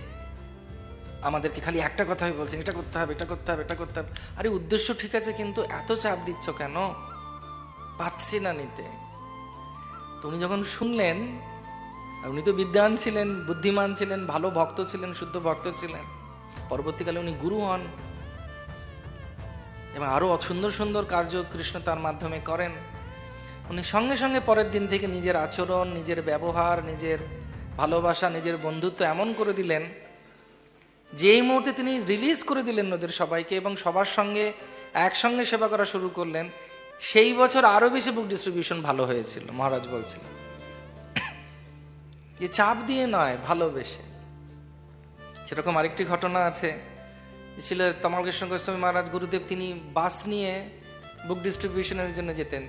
Speaker 1: আমাদেরকে খালি একটা কথাই বলছেন, এটা করতে হবে, এটা করতে হবে, এটা করতে হবে। আরে উদ্দেশ্য ঠিক আছে, কিন্তু এত চাপ দিচ্ছ কেন? পাচ্ছি না নিতে। তো উনি যখন শুনলেন, উনি তো বিদ্বান ছিলেন, বুদ্ধিমান ছিলেন, ভালো ভক্ত ছিলেন, শুদ্ধ ভক্ত ছিলেন, পরবর্তীকালে উনি গুরু হন এবং আরো সুন্দর সুন্দর কার্য কৃষ্ণ তার মাধ্যমে করেন। উনি সঙ্গে সঙ্গে পরের দিন থেকে নিজের আচরণ, নিজের ব্যবহার, নিজের ভালোবাসা, নিজের বন্ধুত্ব এমন করে দিলেন, যেই মুহূর্তে তিনি রিলিজ করে দিলেন ওদের সবাইকে এবং সবার সঙ্গে একসঙ্গে সেবা করা শুরু করলেন, সেই বছর আরো বেশি বুক ডিস্ট্রিবিউশন ভালো হয়েছিল। মহারাজ বলছিলেন যে চাপ দিয়ে নয়, ভালোবেসে। সেরকম আরেকটি ঘটনা আছে, ছিল তমাল কৃষ্ণ গোস্বামী মহারাজ গুরুদেব, তিনি বাস নিয়ে বুক ডিস্ট্রিবিউশনের জন্য যেতেন।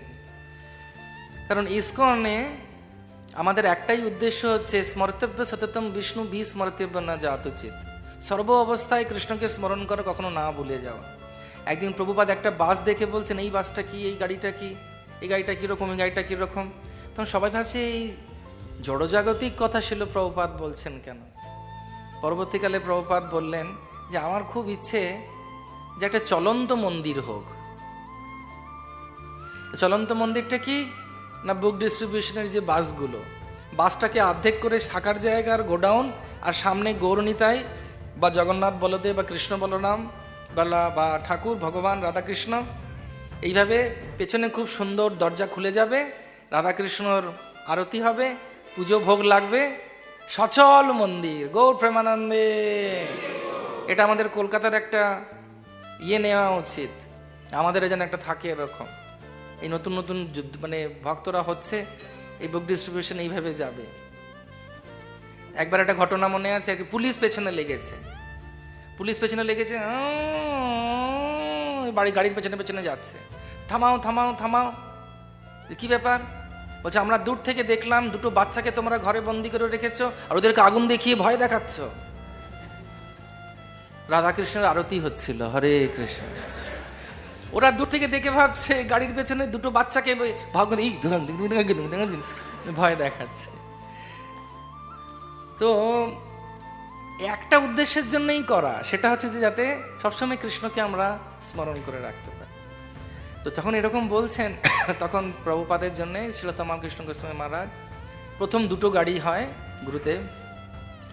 Speaker 1: কারণ ইসকনে আমাদের একটাই উদ্দেশ্য হচ্ছে স্মর্তব্য সততম বিষ্ণু বিস্মর্তব্য না জাত উচিত, সর্ব অবস্থায় কৃষ্ণকে স্মরণ করে কখনো না ভুলে যাওয়া। একদিন প্রভুপাদ একটা বাস দেখে বলছেন, এই বাসটা কি, এই গাড়িটা কি, এই গাড়িটা কিরকম, এই গাড়িটা কিরকম। তখন সবাই ভাবছে এই জড়জাগতিক কথা ছিল প্রভুপাদ বলছেন কেন। পরবর্তীকালে প্রভুপাদ বললেন যে আমার খুব ইচ্ছে যে একটা চলন্ত মন্দির হোক। চলন্ত মন্দিরটা কি না, বুক ডিস্ট্রিবিউশনের যে বাসগুলো, বাসটাকে অর্ধেক করে থাকার জায়গার গোডাউন, আর সামনে গৌরনীতাই বা জগন্নাথ বলদেব বা কৃষ্ণ বলরাম বা ঠাকুর ভগবান রাধাকৃষ্ণ, এইভাবে পেছনে খুব সুন্দর দরজা খুলে যাবে, রাধাকৃষ্ণর আরতি হবে, পুজো ভোগ লাগবে, সচল মন্দির, গৌর প্রেমানন্দে। এটা আমাদের কলকাতার একটা নেওয়া উচিত, আমাদের যেন একটা থাকে এরকম। এই নতুন নতুন মানে ভক্তরা হচ্ছে, এই বুক ডিস্ট্রিবিউশন এইভাবে যাবে। একবার একটা ঘটনা মনে আছে, পুলিশ পেছনে লেগেছে, গাড়ির পেছনে পেছনে যাচ্ছে, থামাও থামাও থামাও, কি ব্যাপার? বলছে আমরা দূর থেকে দেখলাম দুটো বাচ্চাকে তোমরা ঘরে বন্দি করে রেখেছো আর ওদেরকে আগুন দেখিয়ে ভয় দেখাচ্ছ। রাধাকৃষ্ণের আরতি হচ্ছিল, হরে কৃষ্ণ। ওরা দূর থেকে দেখে ভাবছে গাড়ির পেছনে দুটো বাচ্চাকে ভয় দেখাচ্ছে। তো একটা উদ্দেশ্যের জন্যই করা, সেটা হচ্ছে যে যাতে সবসময় কৃষ্ণকে আমরা স্মরণ করে রাখতে পারি। তো যখন এরকম বলছেন, তখন প্রভুপাদের জন্য শ্রীল তমাল কৃষ্ণ গোস্বামী মহারাজ প্রথম দুটো গাড়ি হয় গুরুদেব,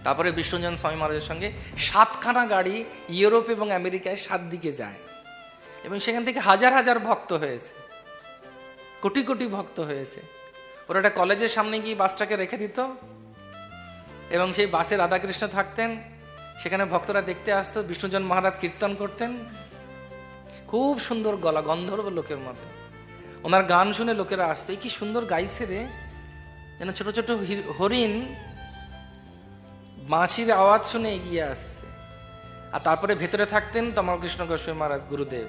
Speaker 1: তারপরে বিষ্ণুজন স্বামী মহারাজের সঙ্গে 7খানা গাড়ি ইউরোপ এবং আমেরিকায় 7 দিকে যায়, এবং সেখান থেকে হাজার হাজার ভক্ত হয়েছে, কোটি কোটি ভক্ত হয়েছে। ওরা একটা কলেজের সামনে গিয়ে বাসটাকে রেখে দিত, এবং সেই বাসে রাধাকৃষ্ণ থাকতেন, সেখানে ভক্তরা দেখতে আসতো, বিষ্ণুজন মহারাজ কীর্তন করতেন, খুব সুন্দর গলা, গন্ধর্ব লোকের মতো। ওনার গান শুনে লোকেরা আসতো, এই কি সুন্দর গাইছে রে, যেন ছোট ছোট হরিণ বাঁশির আওয়াজ শুনে এগিয়ে আসছে। আর তারপরে ভেতরে থাকতেন তমালকৃষ্ণ গোস্বামী মহারাজ, গুরুদেব।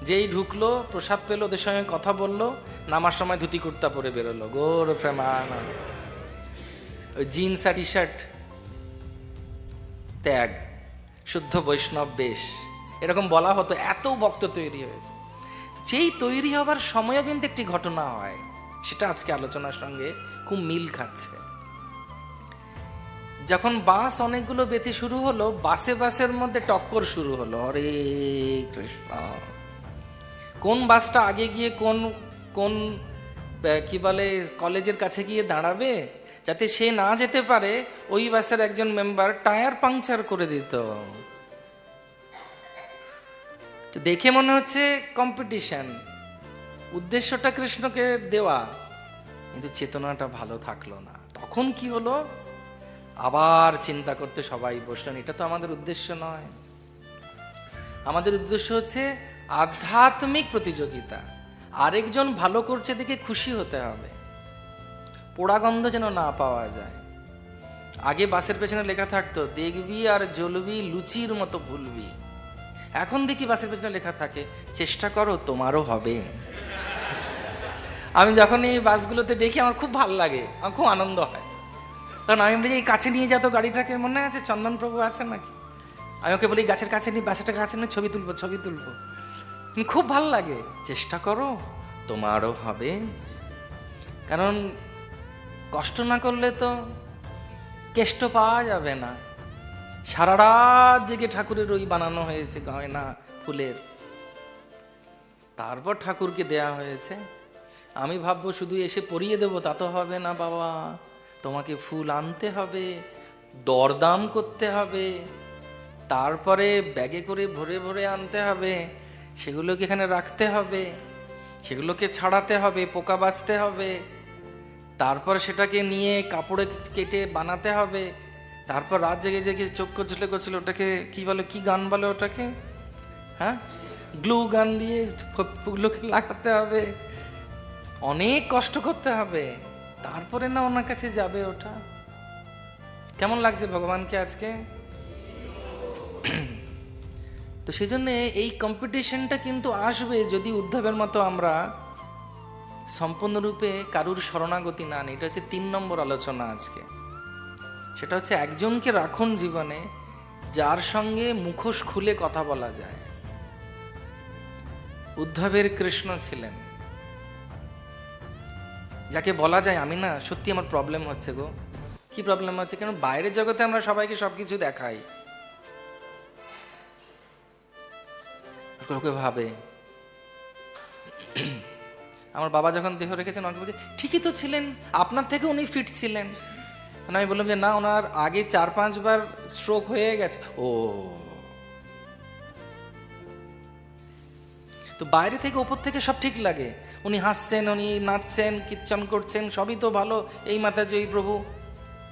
Speaker 1: যেই ঢুকলো, প্রসাদ পেলো, ওদের সঙ্গে কথা বললো, নামার সময় ধুতি কুর্তা পরে বেরোলো, গৌর প্রেমানন্দ। ওই জিন্স আর টি শার্ট ত্যাগ, শুদ্ধ বৈষ্ণব বেশ, এরকম বলা হতো। এত ভক্ত তৈরি হয়েছে। সেই তৈরি হবার সময়ও কিন্তু একটি ঘটনা হয়, সেটা আজকে আলোচনার সঙ্গে খুব মিল খাচ্ছে। যখন বাস অনেকগুলো বেঁধে শুরু হলো, বাসের মধ্যে টক্কর শুরু হলো। হরে কৃষ্ণ, কোন বাসটা আগে গিয়ে কোন কোন কি বলে কলেজের কাছে গিয়ে দাঁড়াবে, যাতে সে না যেতে পারে, ওই বাসের একজন মেম্বার টায়ার পাংচার করে দিত। দেখে মনে হচ্ছে কম্পিটিশন, উদ্দেশ্যটা কৃষ্ণকে দেওয়া, কিন্তু চেতনাটা ভালো থাকলো না। তখন কি হলো, আবার চিন্তা করতে সবাই বসলেন, এটা তো আমাদের উদ্দেশ্য নয়। আমাদের উদ্দেশ্য হচ্ছে আধ্যাত্মিক প্রতিযোগিতা, আরেকজন ভালো করছে দেখে খুশি হতে হবে, পোড়াগন্ধ যেন না পাওয়া যায়। আগে বাসের পেছনে লেখা থাকতো, দেখবি আর জ্বলবি, লুচির মতো ভুলবি। এখন দেখি বাসের পেছনে লেখা থাকে, চেষ্টা করো তোমারও হবে। আমি যখন এই বাসগুলোতে দেখি আমার খুব ভালো লাগে, আমার খুব আনন্দ হয়। কারণ আমি বলি, এই কাছে নিয়ে যেত গাড়িটাকে, মনে আছে চন্দন প্রভু আছেন নাকি, আমি ওকে বলি গাছের কাছে নিয়ে, বাসাটা কাছে নিয়ে ছবি তুলবো, ছবি তুলবো। খুব ভালো লাগে, চেষ্টা করো তোমারও হবে। কারণ কষ্ট না করলে তো কেষ্ট পাওয়া যাবে না। সারা রাত জেগে ঠাকুরের ওই বানানো হয়েছে গয়না ফুলের, তারপর ঠাকুরকে দেয়া হয়েছে। আমি ভাববো শুধু এসে পরিয়ে দেবো, তা তো হবে না বাবা, তোমাকে ফুল আনতে হবে, দরদাম করতে হবে, তারপরে ব্যাগে করে ভরে ভরে আনতে হবে, সেগুলোকে এখানে রাখতে হবে, সেগুলোকে ছাড়াতে হবে, পোকা বাঁচতে হবে, তারপর সেটাকে নিয়ে কাপড়ে কেটে বানাতে হবে, তারপর রাত জেগে জেগে চোখ কচলে কচলে ওটাকে কি বলে, কি গান বলে ওটাকে, হ্যাঁ, গ্লু গান দিয়ে ফুলগুলোকে লাগাতে হবে, অনেক কষ্ট করতে হবে, তারপরে না ওনার কাছে যাবে ওটা। কেমন লাগছে ভগবানকে আজকে? তো সেই জন্য এই কম্পিটিশনটা কিন্তু আসবে যদি উদ্ধবের মতো আমরা সম্পূর্ণরূপে কারুর শরণাগতি না নিই। এটা হচ্ছে 3 নম্বর আলোচনা আজকে। সেটা হচ্ছে একজনকে রাখুন জীবনে যার সঙ্গে মুখোশ খুলে কথা বলা যায়। উদ্ধবের কৃষ্ণ ছিলেন, যাকে বলা যায় আমি না সত্যি আমার প্রবলেম হচ্ছে গো। কি প্রবলেম হচ্ছে? কেন বাইরের জগতে আমরা সবাইকে সবকিছু দেখাই, লোকে ভাবে। আমার বাবা যখন দেহ রেখেছেন আমাকে বলছে, ঠিকই তো ছিলেন, আপনার থেকে উনি ফিট ছিলেন। আমি বললাম যে না, ওনার আগে 4-5 বার স্ট্রোক হয়ে গেছে। ও, তো বাইরে থেকে ওপর থেকে সব ঠিক লাগে, উনি হাসছেন, উনি নাচছেন, কীর্তন করছেন, সবই তো ভালো, এই মাতাজি ওই প্রভু।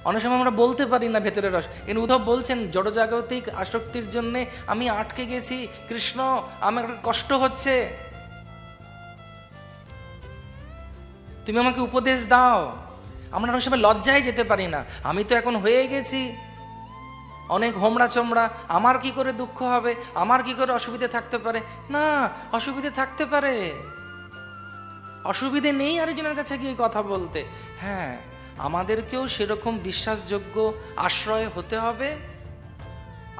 Speaker 1: অনেক সময় আমরা বলতে পারি না ভেতরের রস। এর উদ্ধব বলছেন, জড়জাগতিক আসক্তির জন্যে আমি আটকে গেছি, কৃষ্ণ আমার কষ্ট হচ্ছে, তুমি আমাকে উপদেশ দাও। আমরা অনেক সময় লজ্জায় যেতে পারি না, আমি তো এখন হয়ে গেছি অনেক হোমড়া চমড়া, আমার কি করে দুঃখ হবে, আমার কি করে অসুবিধে থাকতে পারে। না, অসুবিধে থাকতে পারে, অসুবিধে নেই আরেকজনের কাছে গিয়ে কথা বলতে। হ্যাঁ, আমাদেরকেও সেরকম বিশ্বাসযোগ্য আশ্রয় হতে হবে,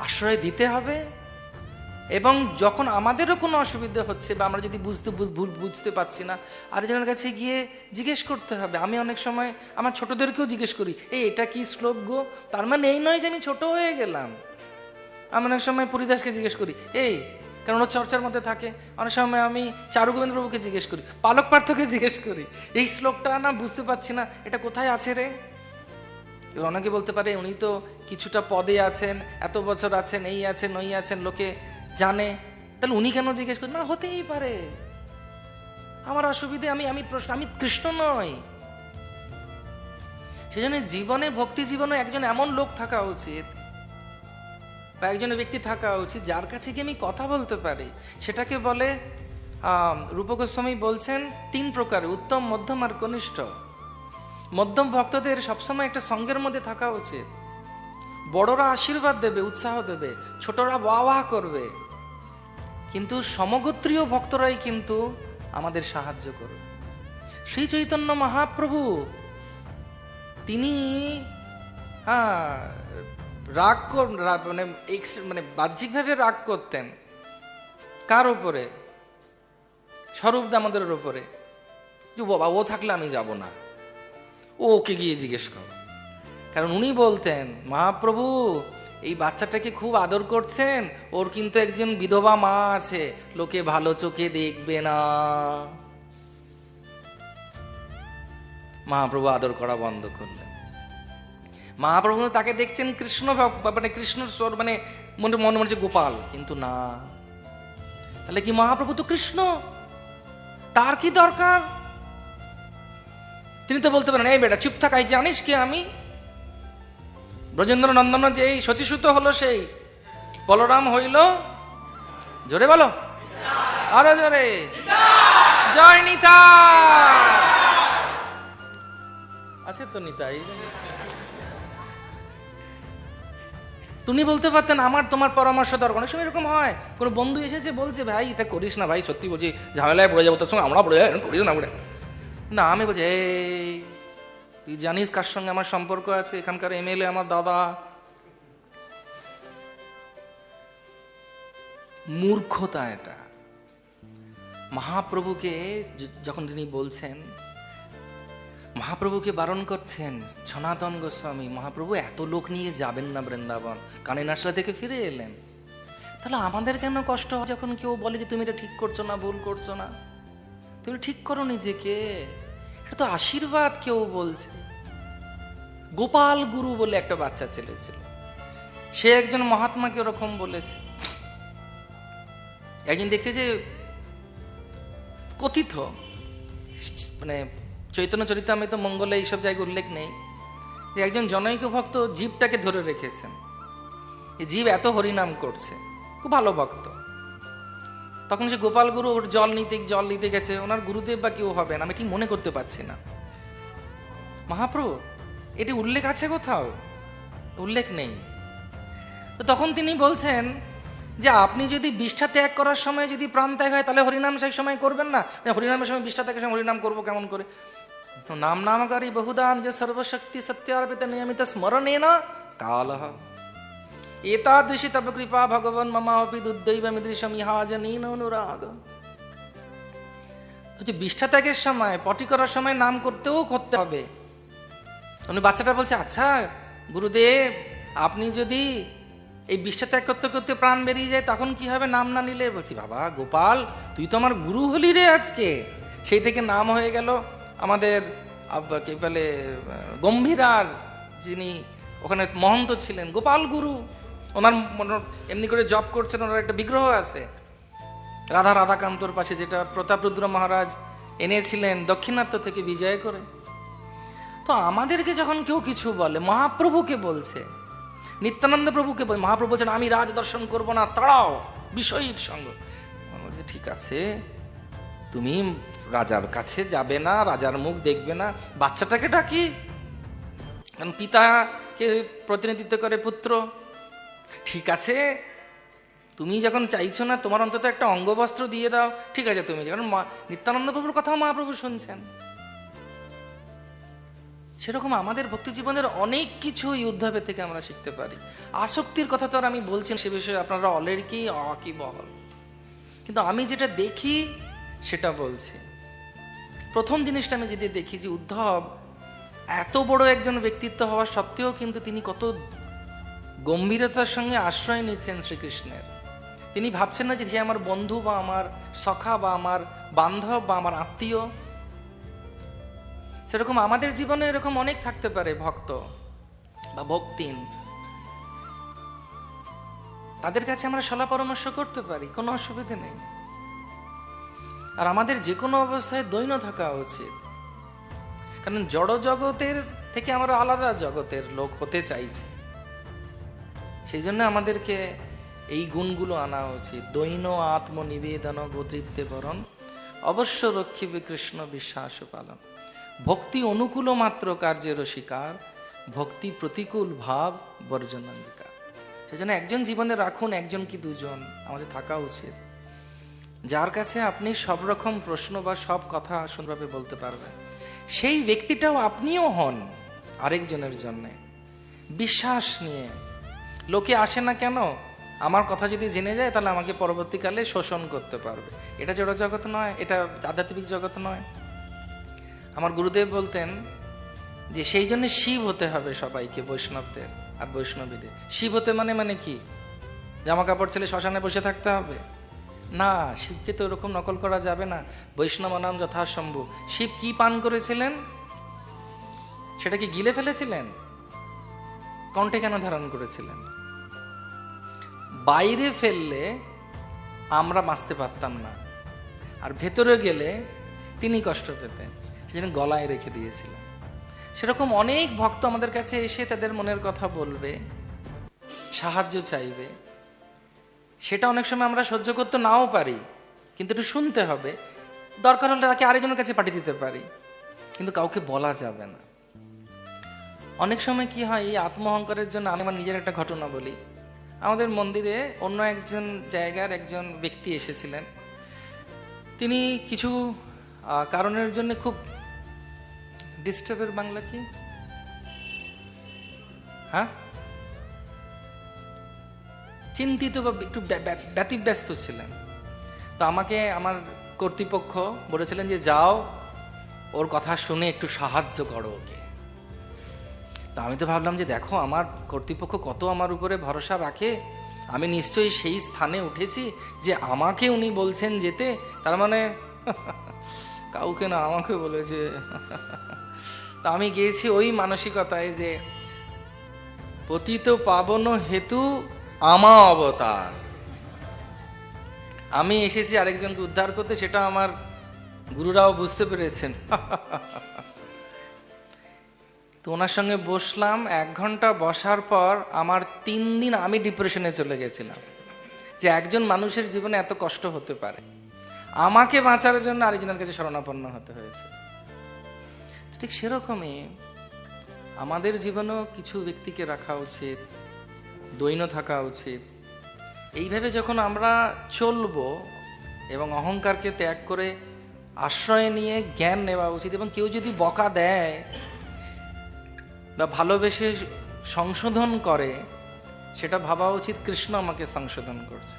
Speaker 1: আশ্রয় দিতে হবে। এবং যখন আমাদেরও কোনো অসুবিধা হচ্ছে বা আমরা যদি বুঝতে পারছি না, আরেকজনের কাছে গিয়ে জিজ্ঞেস করতে হবে। আমি অনেক সময় আমার ছোটদেরকেও জিজ্ঞেস করি, এটা কি শ্লোক গো? তার মানে এই নয় যে আমি ছোট হয়ে গেলাম। আমি অনেক সময় পরিদাসকে জিজ্ঞেস করি, কারণ ওরা চর্চার মধ্যে থাকে। অনেক সময় আমি চারু গোবিন্দ প্রভুকে জিজ্ঞেস করি, পালক পার্থকে জিজ্ঞেস করি, এই শ্লোকটা না বুঝতে পারছি না, এটা কোথায় আছে রে? এবার অনেকে বলতে পারে উনি তো কিছুটা পদে আছেন, এত বছর আছেন, এই আছেন ওই আছেন, লোকে জানে, তাহলে উনি কেন জিজ্ঞেস করেন? না, হতেই পারে, আমার অসুবিধে, আমি কৃষ্ণ নই। সেজন্য জীবনে, ভক্তি জীবনে একজন এমন লোক থাকা উচিত বা একজনের ব্যক্তি থাকা উচিত যার কাছে গিয়ে আমি কথা বলতে পারি। সেটাকে বলে রূপ গোস্বামী বলছেন 3 প্রকার: উত্তম, মধ্যম আর কনিষ্ঠ। মধ্যম ভক্তদের সবসময় একটা সঙ্গের মধ্যে থাকা উচিত। বড়রা আশীর্বাদ দেবে, উৎসাহ দেবে, ছোটরা বাহ করবে, কিন্তু সমগোত্রীয় ভক্তরাই কিন্তু আমাদের সাহায্য করবে। শ্রী চৈতন্য মহাপ্রভু তিনি রাগ মানে বাহ্যিকভাবে রাগ করতেন কার উপরে? স্বরূপ দামোদরের উপরে, যে বাবা ও থাকলে আমি যাব না, ওকে গিয়ে জিজ্ঞেস কর। কারণ উনি বলতেন, মহাপ্রভু এই বাচ্চাটাকে খুব আদর করছেন, ওর কিন্তু একজন বিধবা মা আছে, লোকে ভালো চোখে দেখবে না। মহাপ্রভু আদর করা বন্ধ করলেন। মহাপ্রভু তাকে দেখছেন কৃষ্ণ, মানে কৃষ্ণর স্বর, মানে মনে মনে গোপাল, কিন্তু না। তাহলে কি মহাপ্রভু তো কৃষ্ণ, তার কি দরকার? তিনি তো বলতে পারেন, এই বেটা চুপ থাক, জানিস কি আমি ব্রজেন্দ্র নন্দন যে সতীসূত হলো, সেই বলরাম হইল, জোরে বলো, আরো জোরে, জয় নিতাই। আছে তো নিতাই। তুমি বলতে পারতেন আমার তোমার পরামর্শ দরকার। অনেক সময় এরকম হয়, কোনো বন্ধু এসেছে বলছে, ভাই এটা করিস না ভাই, সত্যি বলছি ঝামেলায় পড়ে যাবো, তোর সঙ্গে আমরা পড়ে যাই, করিস না বলে। না, আমি বলছি, এই তুই জানিস কার সঙ্গে আমার সম্পর্ক আছে? এখানকার এমএলএ আমার দাদা। মূর্খতা এটা। মহাপ্রভুকে যখন তিনি বলছেন, মহাপ্রভুকে বারণ করছেন সনাতন গোস্বামী, মহাপ্রভু এত লোক নিয়ে যাবেন না বৃন্দাবন, কানিনাশলা থেকে ফিরে এলেন। তাহলে আমাদের কেন কষ্ট হয় যখন কেউ বলে যে তুমি এটা ঠিক করছো না, ভুল করছো না? তুমি ঠিক করো নিজেকে, এটা তো আশীর্বাদ। কেউ বলছে, গোপাল গুরু বলে একটা বাচ্চা ছেলে ছিল, সে একজন মহাত্মাকে ওরকম বলেছে। একদিন দেখছে যে কথিত, মানে চৈতন্য চরিতামৃত মঙ্গলে এইসব জায়গায় উল্লেখ নেই, যে একজন জনৈক ভক্ত জীবটাকে ধরে রেখেছেন। এই জীব এত হরিনাম করছে, খুব ভালো ভক্ত। তখন সে গোপাল গুরু ওর জল নিতে গেছে, ওনার গুরুদেব বা কেউ হবেন, আমি ঠিক মনে করতে পারছি না। মহাপ্রভু এটি উল্লেখ আছে কোথাও? উল্লেখ নেই। তো তখন তিনি বলছেন যে আপনি যদি বিষ্ঠা ত্যাগ করার সময় যদি প্রাণ ত্যাগ হয়, তাহলে হরিনাম সেই সময় করবেন না। হরিনামের সময়, বিষ্ঠা ত্যাগের সময় হরিনাম করবো কেমন করে? তো নাম নামকারী বহুদান যে সর্বশক্তি সত্যার্পিত নিয়মিত স্মরণেন কালঃ এতাদৃশী তব কৃপা ভগবান মমাপি দুর্দৈবমিদৃশম ইহাজনীন অনুরাগ। বিষ্ঠা ত্যাগের সময়, পটি করার সময় নাম করতে হবে। উনি বাচ্চাটা বলছে, আচ্ছা গুরুদেব, আপনি যদি এই বিষ্ঠা ত্যাগ করতে করতে প্রাণ বেরিয়ে যায় তখন কি হবে নাম না নিলে? বলছি, বাবা গোপাল, তুই তো আমার গুরু হলি রে আজকে। সেই থেকে নাম হয়ে গেল আমাদের কি বলে গম্ভীরার, যিনি ওখানে মহন্ত ছিলেন, গোপাল গুরু। ওনার এমনি করে জপ করছেন, ওনার একটা বিগ্রহ আছে রাধাকান্তর পাশে, যেটা প্রতাপরুদ্র মহারাজ এনেছিলেন দক্ষিণাত্য থেকে বিজয় করে। তো আমাদেরকে যখন কেউ কিছু বলে, মহাপ্রভুকে বলছে, নিত্যানন্দ প্রভুকে বলে, মহাপ্রভু বলছেন আমি রাজ দর্শন করবো না, তাড়াও বিষয়ীর সঙ্গ। ঠিক আছে, তুমি রাজার কাছে যাবে না, রাজার মুখ দেখবে না, বাচ্চাটাকে ডাকি, কারণ পিতাকে প্রতিনিধিত্ব করে পুত্র। ঠিক আছে, তুমি যখন চাইছো না, তোমার অন্তত একটা অঙ্গবস্ত্র দিয়ে দাও, ঠিক আছে তুমি, কারণ নিত্যানন্দ প্রভুর কথাও মহাপ্রভু শুনছেন। সেরকম আমাদের ভক্তি জীবনের অনেক কিছু এই উদ্ধবে থেকে আমরা শিখতে পারি। আসক্তির কথা তো আর আমি বলছি সে বিষয়ে আপনারা অলরেডি ওয়াকিবহাল, কিন্তু আমি যেটা দেখি সেটা বলছি। প্রথম জিনিসটা আমি যদি দেখি যে উদ্ধব এত বড় একজন ব্যক্তিত্ব হওয়া সত্ত্বেও কিন্তু তিনি কত গম্ভীরতার সঙ্গে আশ্রয় নিচ্ছেন শ্রীকৃষ্ণের। তিনি ভাবছেন না যে সে আমার বন্ধু বা আমার সখা বা আমার বান্ধব বা আমার আত্মীয়। সেরকম আমাদের জীবনে এরকম অনেক থাকতে পারে ভক্ত, বা ভক্তিহীন, তাদের কাছে আমরা সলা পরামর্শ করতে পারি, কোনো অসুবিধা নেই। আর আমাদের যে কোনো অবস্থায় দৈন্য থাকা উচিত, কারণ জড় জগতের থেকে আমরা আলাদা জগতের লোক হতে চাইছি। সেই জন্য আমাদেরকে এই গুণগুলো আনা উচিত। দৈন্য আত্মনিবেদন গোতৃপ্তে বরণ, অবশ্য রক্ষিবে কৃষ্ণ বিশ্বাস পালন। ভক্তি অনুকূল মাত্র কার্যের শিকার, ভক্তি প্রতিকূল ভাব বর্জন অঙ্গীকার। সেজন্য একজন জীবনে রাখুন, একজন কি দুজন আমাদের থাকা উচিত, যার কাছে আপনি সব রকম প্রশ্ন বা সব কথা সুন্দরভাবে বলতে পারবেন। সেই ব্যক্তিটাও আপনিও হন আরেকজনের জন্য বিশ্বাস নিয়ে। লোকে আসে না কেন? আমার কথা যদি জেনে যায় তাহলে আমাকে পরবর্তীকালে শোষণ করতে পারবে। এটা জড় জগৎ নয়, এটা আধ্যাত্মিক জগৎ নয়। আমার গুরুদেব বলতেন যে সেই জন্য শিব হতে হবে সবাইকে, বৈষ্ণবদের আর বৈষ্ণবীদের। শিব হতে মানে কি? জামা কাপড় ছেলে শ্মশানে বসে থাকতে হবে? না, শিবকে তো ওরকম নকল করা যাবে না। বৈষ্ণব নাম যথাসম্ভব। শিব কি পান করেছিলেন? সেটা কি গিলে ফেলেছিলেন? কণ্ঠে কেন ধারণ করেছিলেন? বাইরে ফেললে আমরা বাঁচতে পারতাম না, আর ভেতরে গেলে তিনি কষ্ট পেতেন, সেজন্য গলায় রেখে দিয়েছিলেন। সেরকম অনেক ভক্ত আমাদের কাছে এসে তাদের মনের কথা বলবে, সাহায্য চাইবে। সেটা অনেক সময় আমরা সহ্য করতে নাও পারি, কিন্তু একটু শুনতে হবে। দরকার হলে তাকে আরেকজনের কাছে পাঠিয়ে দিতে পারি, কিন্তু কাউকে বলা যাবে না। অনেক সময় কি হয়, এই আত্ম অহংকারের জন্য আমি আমার নিজের একটা ঘটনা বলি। আমাদের মন্দিরে অন্য একজন জায়গার একজন ব্যক্তি এসেছিলেন। তিনি কিছু কারণের জন্য খুব ডিস্টার্বের বাংলা কি, হ্যাঁ, চিন্তিত বা একটু ব্যতিব্যস্ত ছিলেন। তো আমাকে আমার কর্তৃপক্ষ বলেছিলেন যে যাও, ওর কথা শুনে একটু সাহায্য করো ওকে। তা আমি তো ভাবলাম যে দেখো, আমার কর্তৃপক্ষ কত আমার উপরে ভরসা রাখে, আমি নিশ্চয়ই সেই স্থানে উঠেছি যে আমাকে উনি বলছেন যেতে। তার মানে কাউকে না, আমাকে বলেছে। তা আমি গিয়েছি ওই মানসিকতায় যে পতিত পাবন হেতু আমা অবতার, আমি এসেছি আরেকজনকে উদ্ধার করতে। সেটা আমার গুরুরাও বুঝতে পেরেছেন। তো ওনার সঙ্গে বসলাম, 1 ঘন্টা বসার পর আমার 3 দিন আমি ডিপ্রেশনে চলে গেছিলাম, যে একজন মানুষের জীবনে এত কষ্ট হতে পারে। আমাকে বাঁচার জন্য আরেকজনের কাছে শরণাপন্ন হতে হয়েছে। ঠিক সেরকমই আমাদের জীবনেও কিছু ব্যক্তিকে রাখা উচিত, দৈন্য থাকা উচিত। এইভাবে যখন আমরা চলবো এবং অহংকারকে ত্যাগ করে আশ্রয় নিয়ে জ্ঞান নেওয়া উচিত। এবং কেউ যদি বকা দেয় বা ভালোবেসে সংশোধন করে, সেটা ভাবা উচিত কৃষ্ণ আমাকে সংশোধন করছে।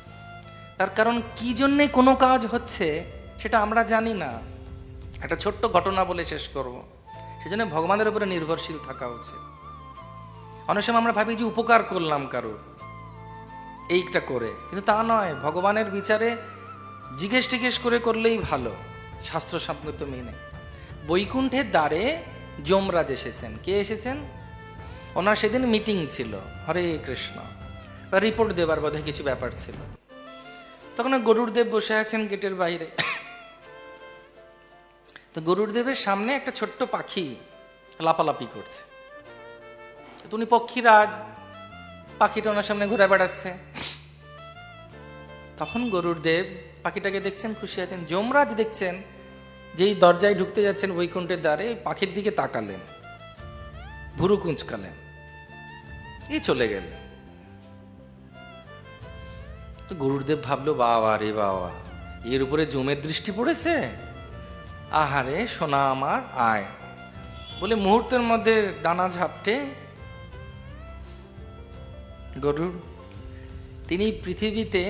Speaker 1: তার কারণ কি জন্যে কোনো কাজ হচ্ছে সেটা আমরা জানি না। একটা ছোট্ট ঘটনা বলে শেষ করব। সেজন্য ভগবানের উপরে নির্ভরশীল থাকা উচিত। অনেক সময় আমরা ভাবি যে উপকার করলাম কারোর এইটা করে, কিন্তু তা নয়। ভগবানের বিচারে জিজ্ঞেস টিজ্ঞেস করে করলেই ভালো, শাস্ত্রসম্মত মেনে। বৈকুণ্ঠের দ্বারে যমরাজ এসেছেন। কে এসেছেন? ওনার সেদিন মিটিং ছিল, হরে কৃষ্ণ, রিপোর্ট দেবার বোধহয় কিছু ব্যাপার ছিল। তখন গরুড়দেব বসে আছেন গেটের বাইরে। তো গরুড়দেবের সামনে একটা ছোট্ট পাখি লাপালাপি করছে। উনি পক্ষীরাজ, পাখিটা ওনার সামনে ঘুরে বেড়াচ্ছে। তখন গরুড়দেব পাখিটাকে দেখছেন, খুশি আছেন। যমরাজ দেখছেন যেই দরজায় ঢুকতে যাচ্ছেন বৈকুণ্ঠের দ্বারে, পাখির দিকে তাকালেন, ভুরু কুঁচকালেন, এই চলে গেলেন। তো গরুড়দেব ভাবলো, বাবা রে বাবা, এর উপরে জমের দৃষ্টি পড়েছে। আহারে সোনা আমার, আয় বলে মুহূর্তের মধ্যে ডানা ঝাপটে গরুড় তিনি পৃথিবীতে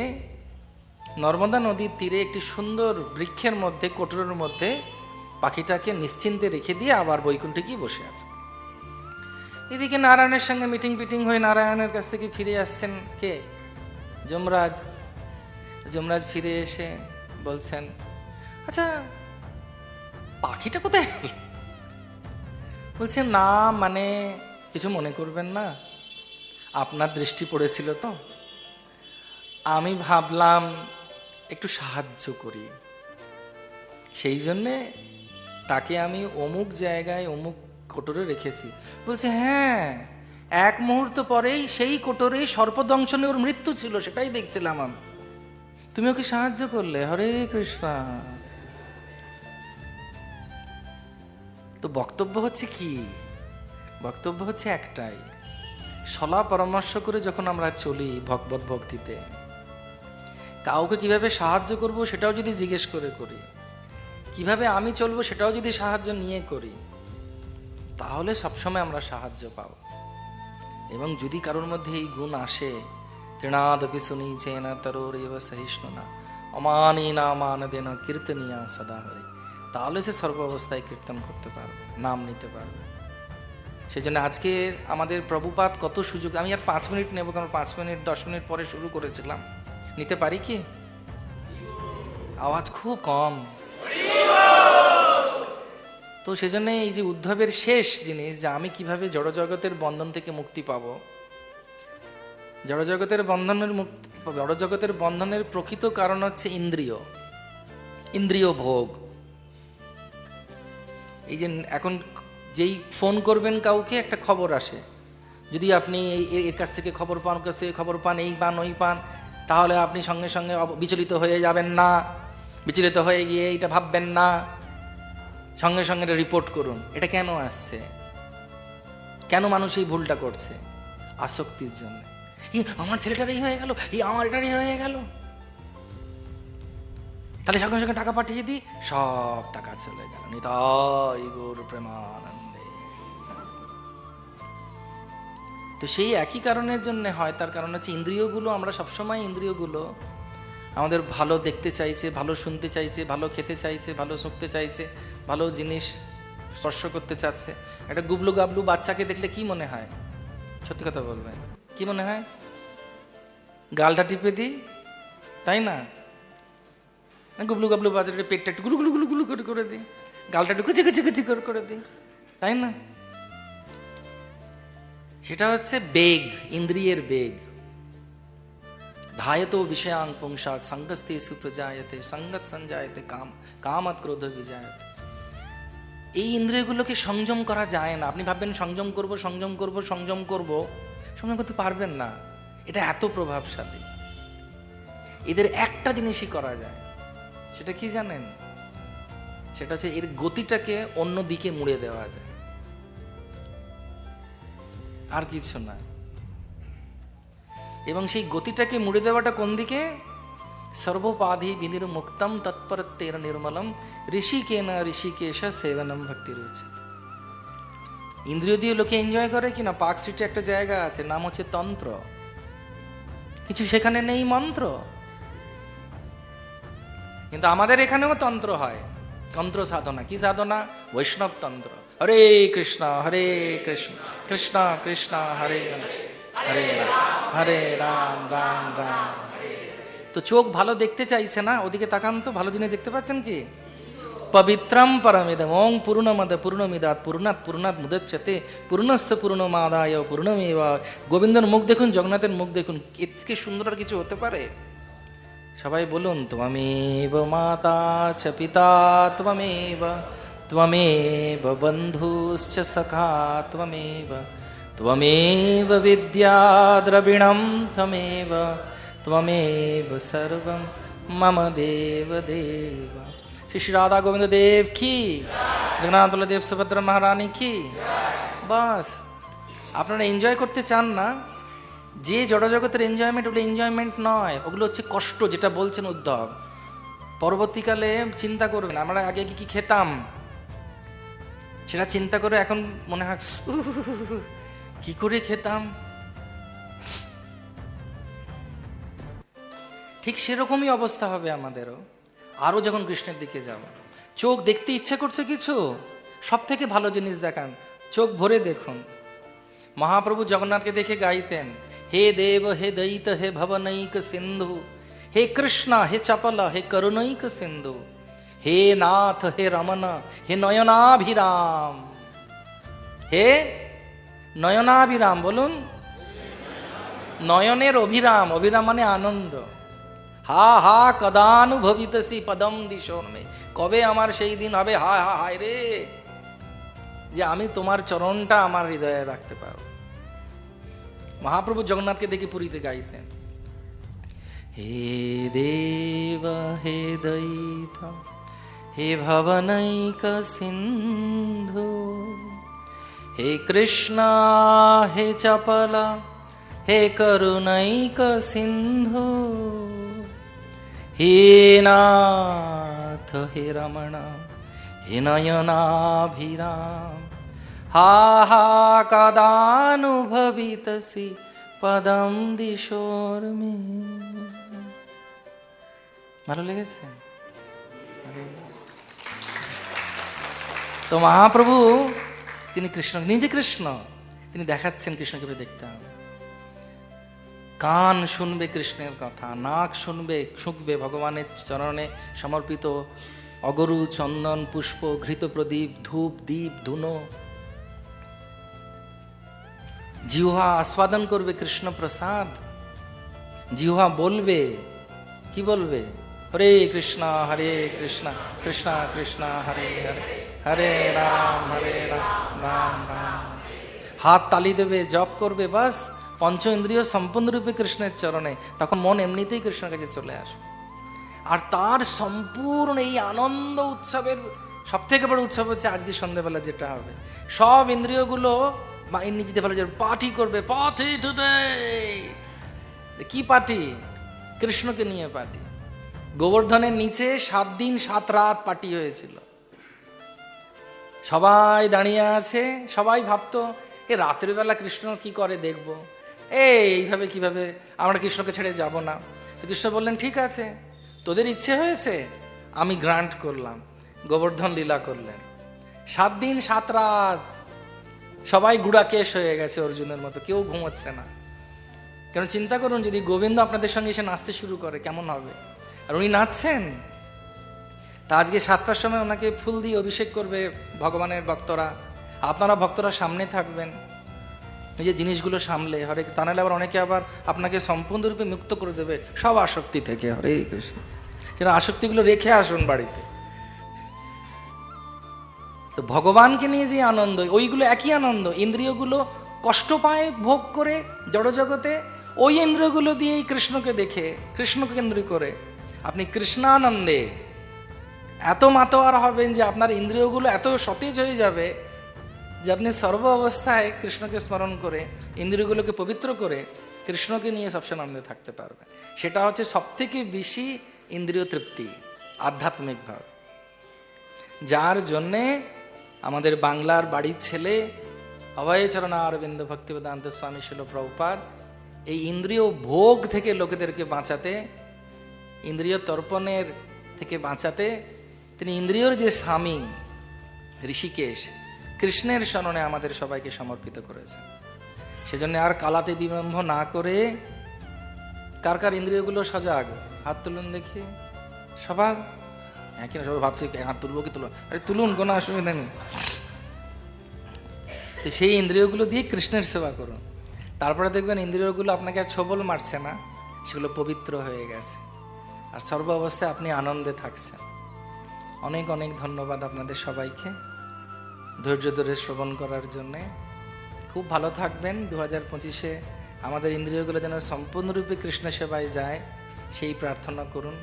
Speaker 1: নর্মদা নদীর তীরে একটি সুন্দর বৃক্ষের মধ্যে, কোটরের মধ্যে পাখিটাকে নিশ্চিন্তে রেখে দিয়ে আবার বৈকুণ্ঠে গিয়ে বসে আছে। এদিকে নারায়ণের সঙ্গে মিটিং পিটিং হয়ে নারায়ণের কাছ থেকে ফিরে আসছেন কে? যমরাজ। যমরাজ ফিরে এসে বলছেন, আচ্ছা পাখিটা কোথায় গেল? বলছেন, না মানে কিছু মনে করবেন না, আপনার দৃষ্টি পড়েছিল তো, আমি ভাবলাম একটু সাহায্য করি, সেই জন্যে তাকে আমি অমুক জায়গায় অমুক কোটরে রেখেছি। বলছে হ্যাঁ, এক মুহূর্ত পরেই সেই কোটরে সর্পদংশনে ওর মৃত্যু ছিল, সেটাই দেখছিলাম আমি, তুমি ওকে সাহায্য করলে। হরে কৃষ্ণ। তো বক্তব্য হচ্ছে কি? বক্তব্য হচ্ছে একটাই, সলা পরামর্শ করে যখন আমরা চলি ভগবত ভক্তিতে, কাউকে কিভাবে সাহায্য করব সেটাও যদি জিজ্ঞেস করে করি, কিভাবে আমি চলবো সেটাও যদি সাহায্য নিয়ে করি, তাহলে সবসময় আমরা সাহায্য পাব। এবং যদি কারোর মধ্যে এই গুণ আসে, তৃণাদপি সুনীচেন তরোরেব সহিষ্ণুনা অমানেনা মানদেন কীর্তনিয়া সদা হরে, তাহলে সে সর্ব অবস্থায় কীর্তন করতে পারবে, নাম নিতে পারবে। সেই জন্য আজকে আমাদের প্রভুপাদ কত সুযোগ, আমি আর 5 মিনিট নেব, কারণ 5 মিনিট 10 মিনিট পরে শুরু করেছিলাম, নিতে পারি কি? আওয়াজ খুব কম। তো সেজন্য এই যে উদ্ধবের শেষ জিনিস, যে আমি কিভাবে জড়জগতের বন্ধন থেকে মুক্তি পাবো, জড়জগতের বন্ধনের প্রকৃত কারণ হচ্ছে ইন্দ্রিয় ভোগ। এই যে এখন যেই ফোন করবেন কাউকে, একটা খবর আসে, যদি আপনি এর কাছ থেকে খবর পান, কাছে খবর পান, এই পান ওই পান, তাহলে আপনি সঙ্গে সঙ্গে বিচলিত হয়ে যাবেন না, বিচলিত হয়ে গিয়ে এটা ভাববেন না, সঙ্গে সঙ্গে এটা রিপোর্ট করুন। এটা কেন আসছে? কেন মানুষ এই ভুলটা করছে? আসক্তির জন্য। আমার ছেলেটারই হয়ে গেল, আমার এটারই হয়ে গেল, তাহলে সঙ্গে সঙ্গে টাকা পাঠিয়ে দিই, সব টাকা চলে গেল। নিতাই গৌর প্রেমানন্দে। তো সেই একই কারণের জন্য হয়, তার কারণ হচ্ছে ইন্দ্রিয়গুলো, আমরা সবসময় ইন্দ্রিয়গুলো আমাদের ভালো দেখতে চাইছে, ভালো শুনতে চাইছে, ভালো খেতে চাইছে, ভালো শুকতে চাইছে, ভালো জিনিস স্পর্শ করতে চাচ্ছে। একটা গুবলু গাবলু বাচ্চাকে দেখলে কি মনে হয়? সত্যি কথা বলবেন, কি মনে হয়? গালটা টিপে দিই, তাই না? গুবলু গাবলু বাচ্চাটা পেটটা একটু গুলু গুলু গুলু গুলু করে দিই, গালটা একটু কুচি কুচি কুচি করে দিই, তাই না? সেটা হচ্ছে বেগ, ইন্দ্রিয়ের বেগ। ধায়তো বিষয়াং পুংসা সঙ্গস্তে সুপ্রজায়তে সঙ্গত সঞ্জায়তে কাম কামত ক্রোধ বিজায়তে। এই ইন্দ্রিয়গুলোকে সংযম করা যায় না। আপনি ভাববেন সংযম করব, সংযম করব, সংযম করব, সংযম করতে পারবেন না। এটা এত প্রভাবশালী। এদের একটা জিনিসই করা যায়, সেটা কি জানেন? সেটা হচ্ছে এর গতিটাকে অন্য দিকে মুড়ে দেওয়া যায়, আর কিছু না। এবং সেই গতিটাকে মুড়ে দেওয়াটা কোন দিকে? সর্বোপাধি বিনির মুক্তম তৎপরতের নির্মলম ঋষিকেন ঋষিকেশ সেবনম ভক্তির উচিত। ইন্দ্রিয় দিয়ে লোকে এনজয় করে কিনা? পার্ক স্ট্রিটে একটা জায়গা আছে, নাম হচ্ছে তন্ত্র। কিছু সেখানে নেই মন্ত্র, কিন্তু আমাদের এখানেও তন্ত্র হয়, তন্ত্র সাধনা। কি সাধনা? বৈষ্ণব তন্ত্র। হরে কৃষ্ণ কৃষ্ণ কৃষ্ণ হরে হরে হরে রাম রাম রাম। তো চোখ ভালো দেখতে চাইছে না, ওদিকে তাকান তো, ভালো জিনিস দেখতে পাচ্ছেন কি? পবিত্রম পরমিদম ওং পূর্ণমদ পূর্ণমিদাৎ পূর্ণাৎ পূর্ণাৎ মুদচ্যতে পূর্ণস্য পূর্ণমাদায় পূর্ণমেবা। গোবিন্দর মুখ দেখুন, জগন্নাথের মুখ দেখুন, এর থেকে সুন্দর আর কিছু হতে পারে? সবাই বলুন, ত্বমেব মাতা চ পিতা ত্বমেব ত্বমেব বন্ধুশ্চ সখা ত্বমেব ত্বমেব বিদ্যা দ্রবিণম ত্বমেব ত্বমেব সর্বম মম দেব দেব। শ্রী শ্রী রাধা গোবিন্দ দেব কি, জগন্নাথ দেব সুভদ্রা মহারানী কি। বাস, আপনারা এনজয় করতে চান না? যে জড়জগতের এনজয়মেন্ট, ওগুলো এনজয়মেন্ট নয়, ওগুলো হচ্ছে কষ্ট, যেটা বলছেন উদ্ধব। পরবর্তীকালে চিন্তা করবেন, আমরা আগে কি খেতাম সেটা চিন্তা করে এখন মনে হয় কি করে খেতাম। ঠিক সেরকমই অবস্থা হবে আমাদেরও, আরো যখন কৃষ্ণের দিকে যাব। চোখ দেখতে ইচ্ছে করছে কিছু, সব থেকে ভালো জিনিস দেখান, চোখ ভরে দেখুন। মহাপ্রভু জগন্নাথকে দেখে গাইতেন, হে দেব হে দয়িত হে ভবনৈক সিন্ধু, হে কৃষ্ণ হে চপল হে করুণৈক সিন্ধু, হে নাথ হে রমন হে নয়নাভিরাম, হে নয়নাভিরাম বলুন, নয়নের অভিরাম, অভিরাম মানে আনন্দ। হা হা কদানুভবিতসি পদম দিশোর্মে, কবে আমার সেই দিন হবে, হায় হায় হায় রে, যে আমি তোমার চরণটা আমার হৃদয়ে রাখতে পারবো। মহাপ্রভু জগন্নাথকে দেখে পুরীতে গাইতেন, হে দেব হে দৈত হে ভবনৈক সিন্ধু, হে কৃষ্ণ হে চপলা হে করুণৈক সিন্ধু, হে নাথ হে রমণ হে নয়নাভিরাম, হা হা কদানুভবিতসি পদম দিশোর্মে। ভালো লেগেছে? তো মহাপ্রভু তিনি কৃষ্ণ, নিজে কৃষ্ণ, তিনি দেখাচ্ছেন কৃষ্ণকে দেখতে হবে। কান শুনবে কৃষ্ণের কথা, নাক শুনবে ভগবানের চরণে সমর্পিত অগরু চন্দন পুষ্প ঘৃত প্রদীপ ধূপ দীপ ধুনো। জিহ্বা আস্বাদন করবে কৃষ্ণ প্রসাদ, জিহ্বা বলবে, কি বলবে? হরে কৃষ্ণ কৃষ্ণ কৃষ্ণ হরে হরে, হরে রাম রাম রাম। হাত তালি দেবে, জপ করবে, বাস পঞ্চ ইন্দ্রিয় সম্পূর্ণরূপে কৃষ্ণের চরণে, তখন মন এমনিতেই কৃষ্ণের কাছে চলে আসবে। আর তার সম্পূর্ণ এই আনন্দ উৎসবের সব থেকে বড় উৎসব হচ্ছে আজকে সন্ধ্যেবেলা যেটা হবে, সব ইন্দ্রিয়গুলো নিজেদের ভালো পার্টি করবে, পার্টি টুডে। কি পার্টি? কৃষ্ণকে নিয়ে পার্টি। গোবর্ধনের নিচে 7 দিন 7 রাত পার্টি হয়েছিল। সবাই দাঁড়িয়ে আছে, সবাই ভাবতো এ রাতের বেলা কৃষ্ণ কি করে দেখব, এইভাবে কিভাবে আমরা কৃষ্ণকে ছেড়ে যাব না। তো কৃষ্ণ বললেন, ঠিক আছে, তোদের ইচ্ছে হয়েছে, আমি গ্রান্ট করলাম। গোবর্ধন লীলা করলেন, 7 দিন 7 রাত সবাই গুড়াকেশ হয়ে গেছে অর্জুনের মতো, কেউ ঘুমোচ্ছে না। কেন চিন্তা করুন, যদি গোবিন্দ আপনাদের সঙ্গে এসে নাচতে শুরু করে কেমন হবে? আর উনি নাচছেন। তা আজকে 7টার সময় ওনাকে ফুল দিয়ে অভিষেক করবে ভগবানের ভক্তরা, আপনারা ভক্তরা সামনে থাকবেন, এই যে জিনিসগুলো সামলে, হরে, তা নাহলে আবার অনেকে আবার আপনাকে সম্পূর্ণরূপে মুক্ত করে দেবে সব আসক্তি থেকে। হরে কৃষ্ণ, সেটা আসক্তিগুলো রেখে আসুন বাড়িতে। তো ভগবানকে নিয়ে যে আনন্দ, ওইগুলো একই আনন্দ। ইন্দ্রিয়গুলো কষ্ট পায় ভোগ করে জড়জগতে, ওই ইন্দ্রিয়গুলো দিয়েই কৃষ্ণকে দেখে, কৃষ্ণকে কেন্দ্র করে আপনি কৃষ্ণানন্দে এত মাতোয়ারা হবেন যে আপনার ইন্দ্রিয়গুলো এত সতেজ হয়ে যাবে যে আপনি সর্ব অবস্থায় কৃষ্ণকে স্মরণ করে, ইন্দ্রিয়গুলোকে পবিত্র করে কৃষ্ণকে নিয়ে সবসময় আনন্দে থাকতে পারবেন। সেটা হচ্ছে সব থেকে বেশি ইন্দ্রিয় তৃপ্তি, আধ্যাত্মিক ভাব। যার জন্যে আমাদের বাংলার বাড়ির ছেলে অভয়চরণ অরবিন্দ ভক্তিবেদান্ত স্বামী শিল প্রভুপাদ এই ইন্দ্রিয় ভোগ থেকে লোকেদেরকে বাঁচাতে, ইন্দ্রিয় তর্পণের থেকে বাঁচাতে তিনি ইন্দ্রিয়র যে স্বামী ঋষিকেশ কৃষ্ণের শরণে আমাদের সবাইকে সমর্পিত করেছেন। সেজন্য আর কালাতে বিলম্ব না করে, কার কার ইন্দ্রিয়গুলো সজাগ হাত তুলুন দেখি। সবার একই না, সবাই ভাবছে হাত তুলবো কি তুলবো, আরে তুলুন, কোনো অসুবিধা নেই। সেই ইন্দ্রিয়গুলো দিয়ে কৃষ্ণের সেবা করুন, তারপরে দেখবেন ইন্দ্রিয়গুলো আপনাকে আর ছোবল মারছে না, সেগুলো পবিত্র হয়ে গেছে, আর সর্ব অবস্থায় আপনি আনন্দে থাকছেন। অনেক অনেক ধন্যবাদ আপনাদের সবাইকে ধৈর্য ধরে শ্রবণ করার জন্যে। খুব ভালো থাকবেন। 2025-এ আমাদের ইন্দ্রিয়গুলো যেন সম্পূর্ণরূপে কৃষ্ণ সেবায় যায় সেই প্রার্থনা করুন।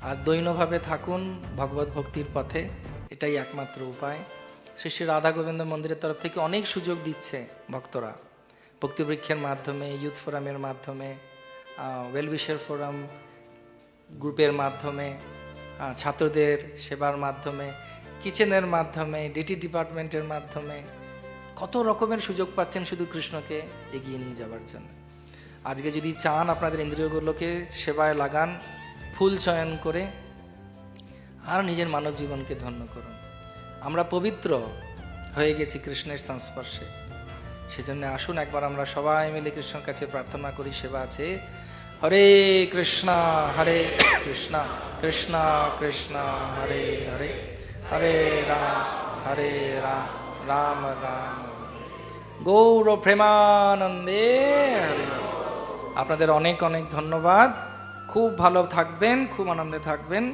Speaker 1: আর দৈনভাবে থাকুন ভগবত ভক্তির পথে, এটাই একমাত্র উপায়। শ্রী শ্রী রাধা গোবিন্দ মন্দিরের তরফ থেকে অনেক সুযোগ দিচ্ছে ভক্তরা, ভক্তিবৃক্ষের মাধ্যমে, ইউথ ফোরামের মাধ্যমে, ওয়েলউইশার ফোরাম গ্রুপের মাধ্যমে, ছাত্রদের সেবার মাধ্যমে, কিচেনের মাধ্যমে, ডিটি ডিপার্টমেন্টের মাধ্যমে কত রকমের সুযোগ পাচ্ছেন শুধু কৃষ্ণকে এগিয়ে নিয়ে যাওয়ার জন্য। আজকে যদি চান আপনাদের ইন্দ্রিয়গুলোকে সেবায় লাগান, ফুল চয়ন করে, আর নিজের মানব জীবনকে ধন্য করুন। আমরা পবিত্র হয়ে গেছি কৃষ্ণের সংস্পর্শে, সেজন্য আসুন একবার আমরা সবাই মিলে কৃষ্ণের কাছে প্রার্থনা করি। সেবা আছে, হরে কৃষ্ণ কৃষ্ণ কৃষ্ণ হরে হরে, হরে রাম রাম রাম। গৌর প্রেমানন্দে হরি বল। আপনাদের অনেক অনেক ধন্যবাদ। খুব ভালো থাকবেন, খুব আনন্দে থাকবেন।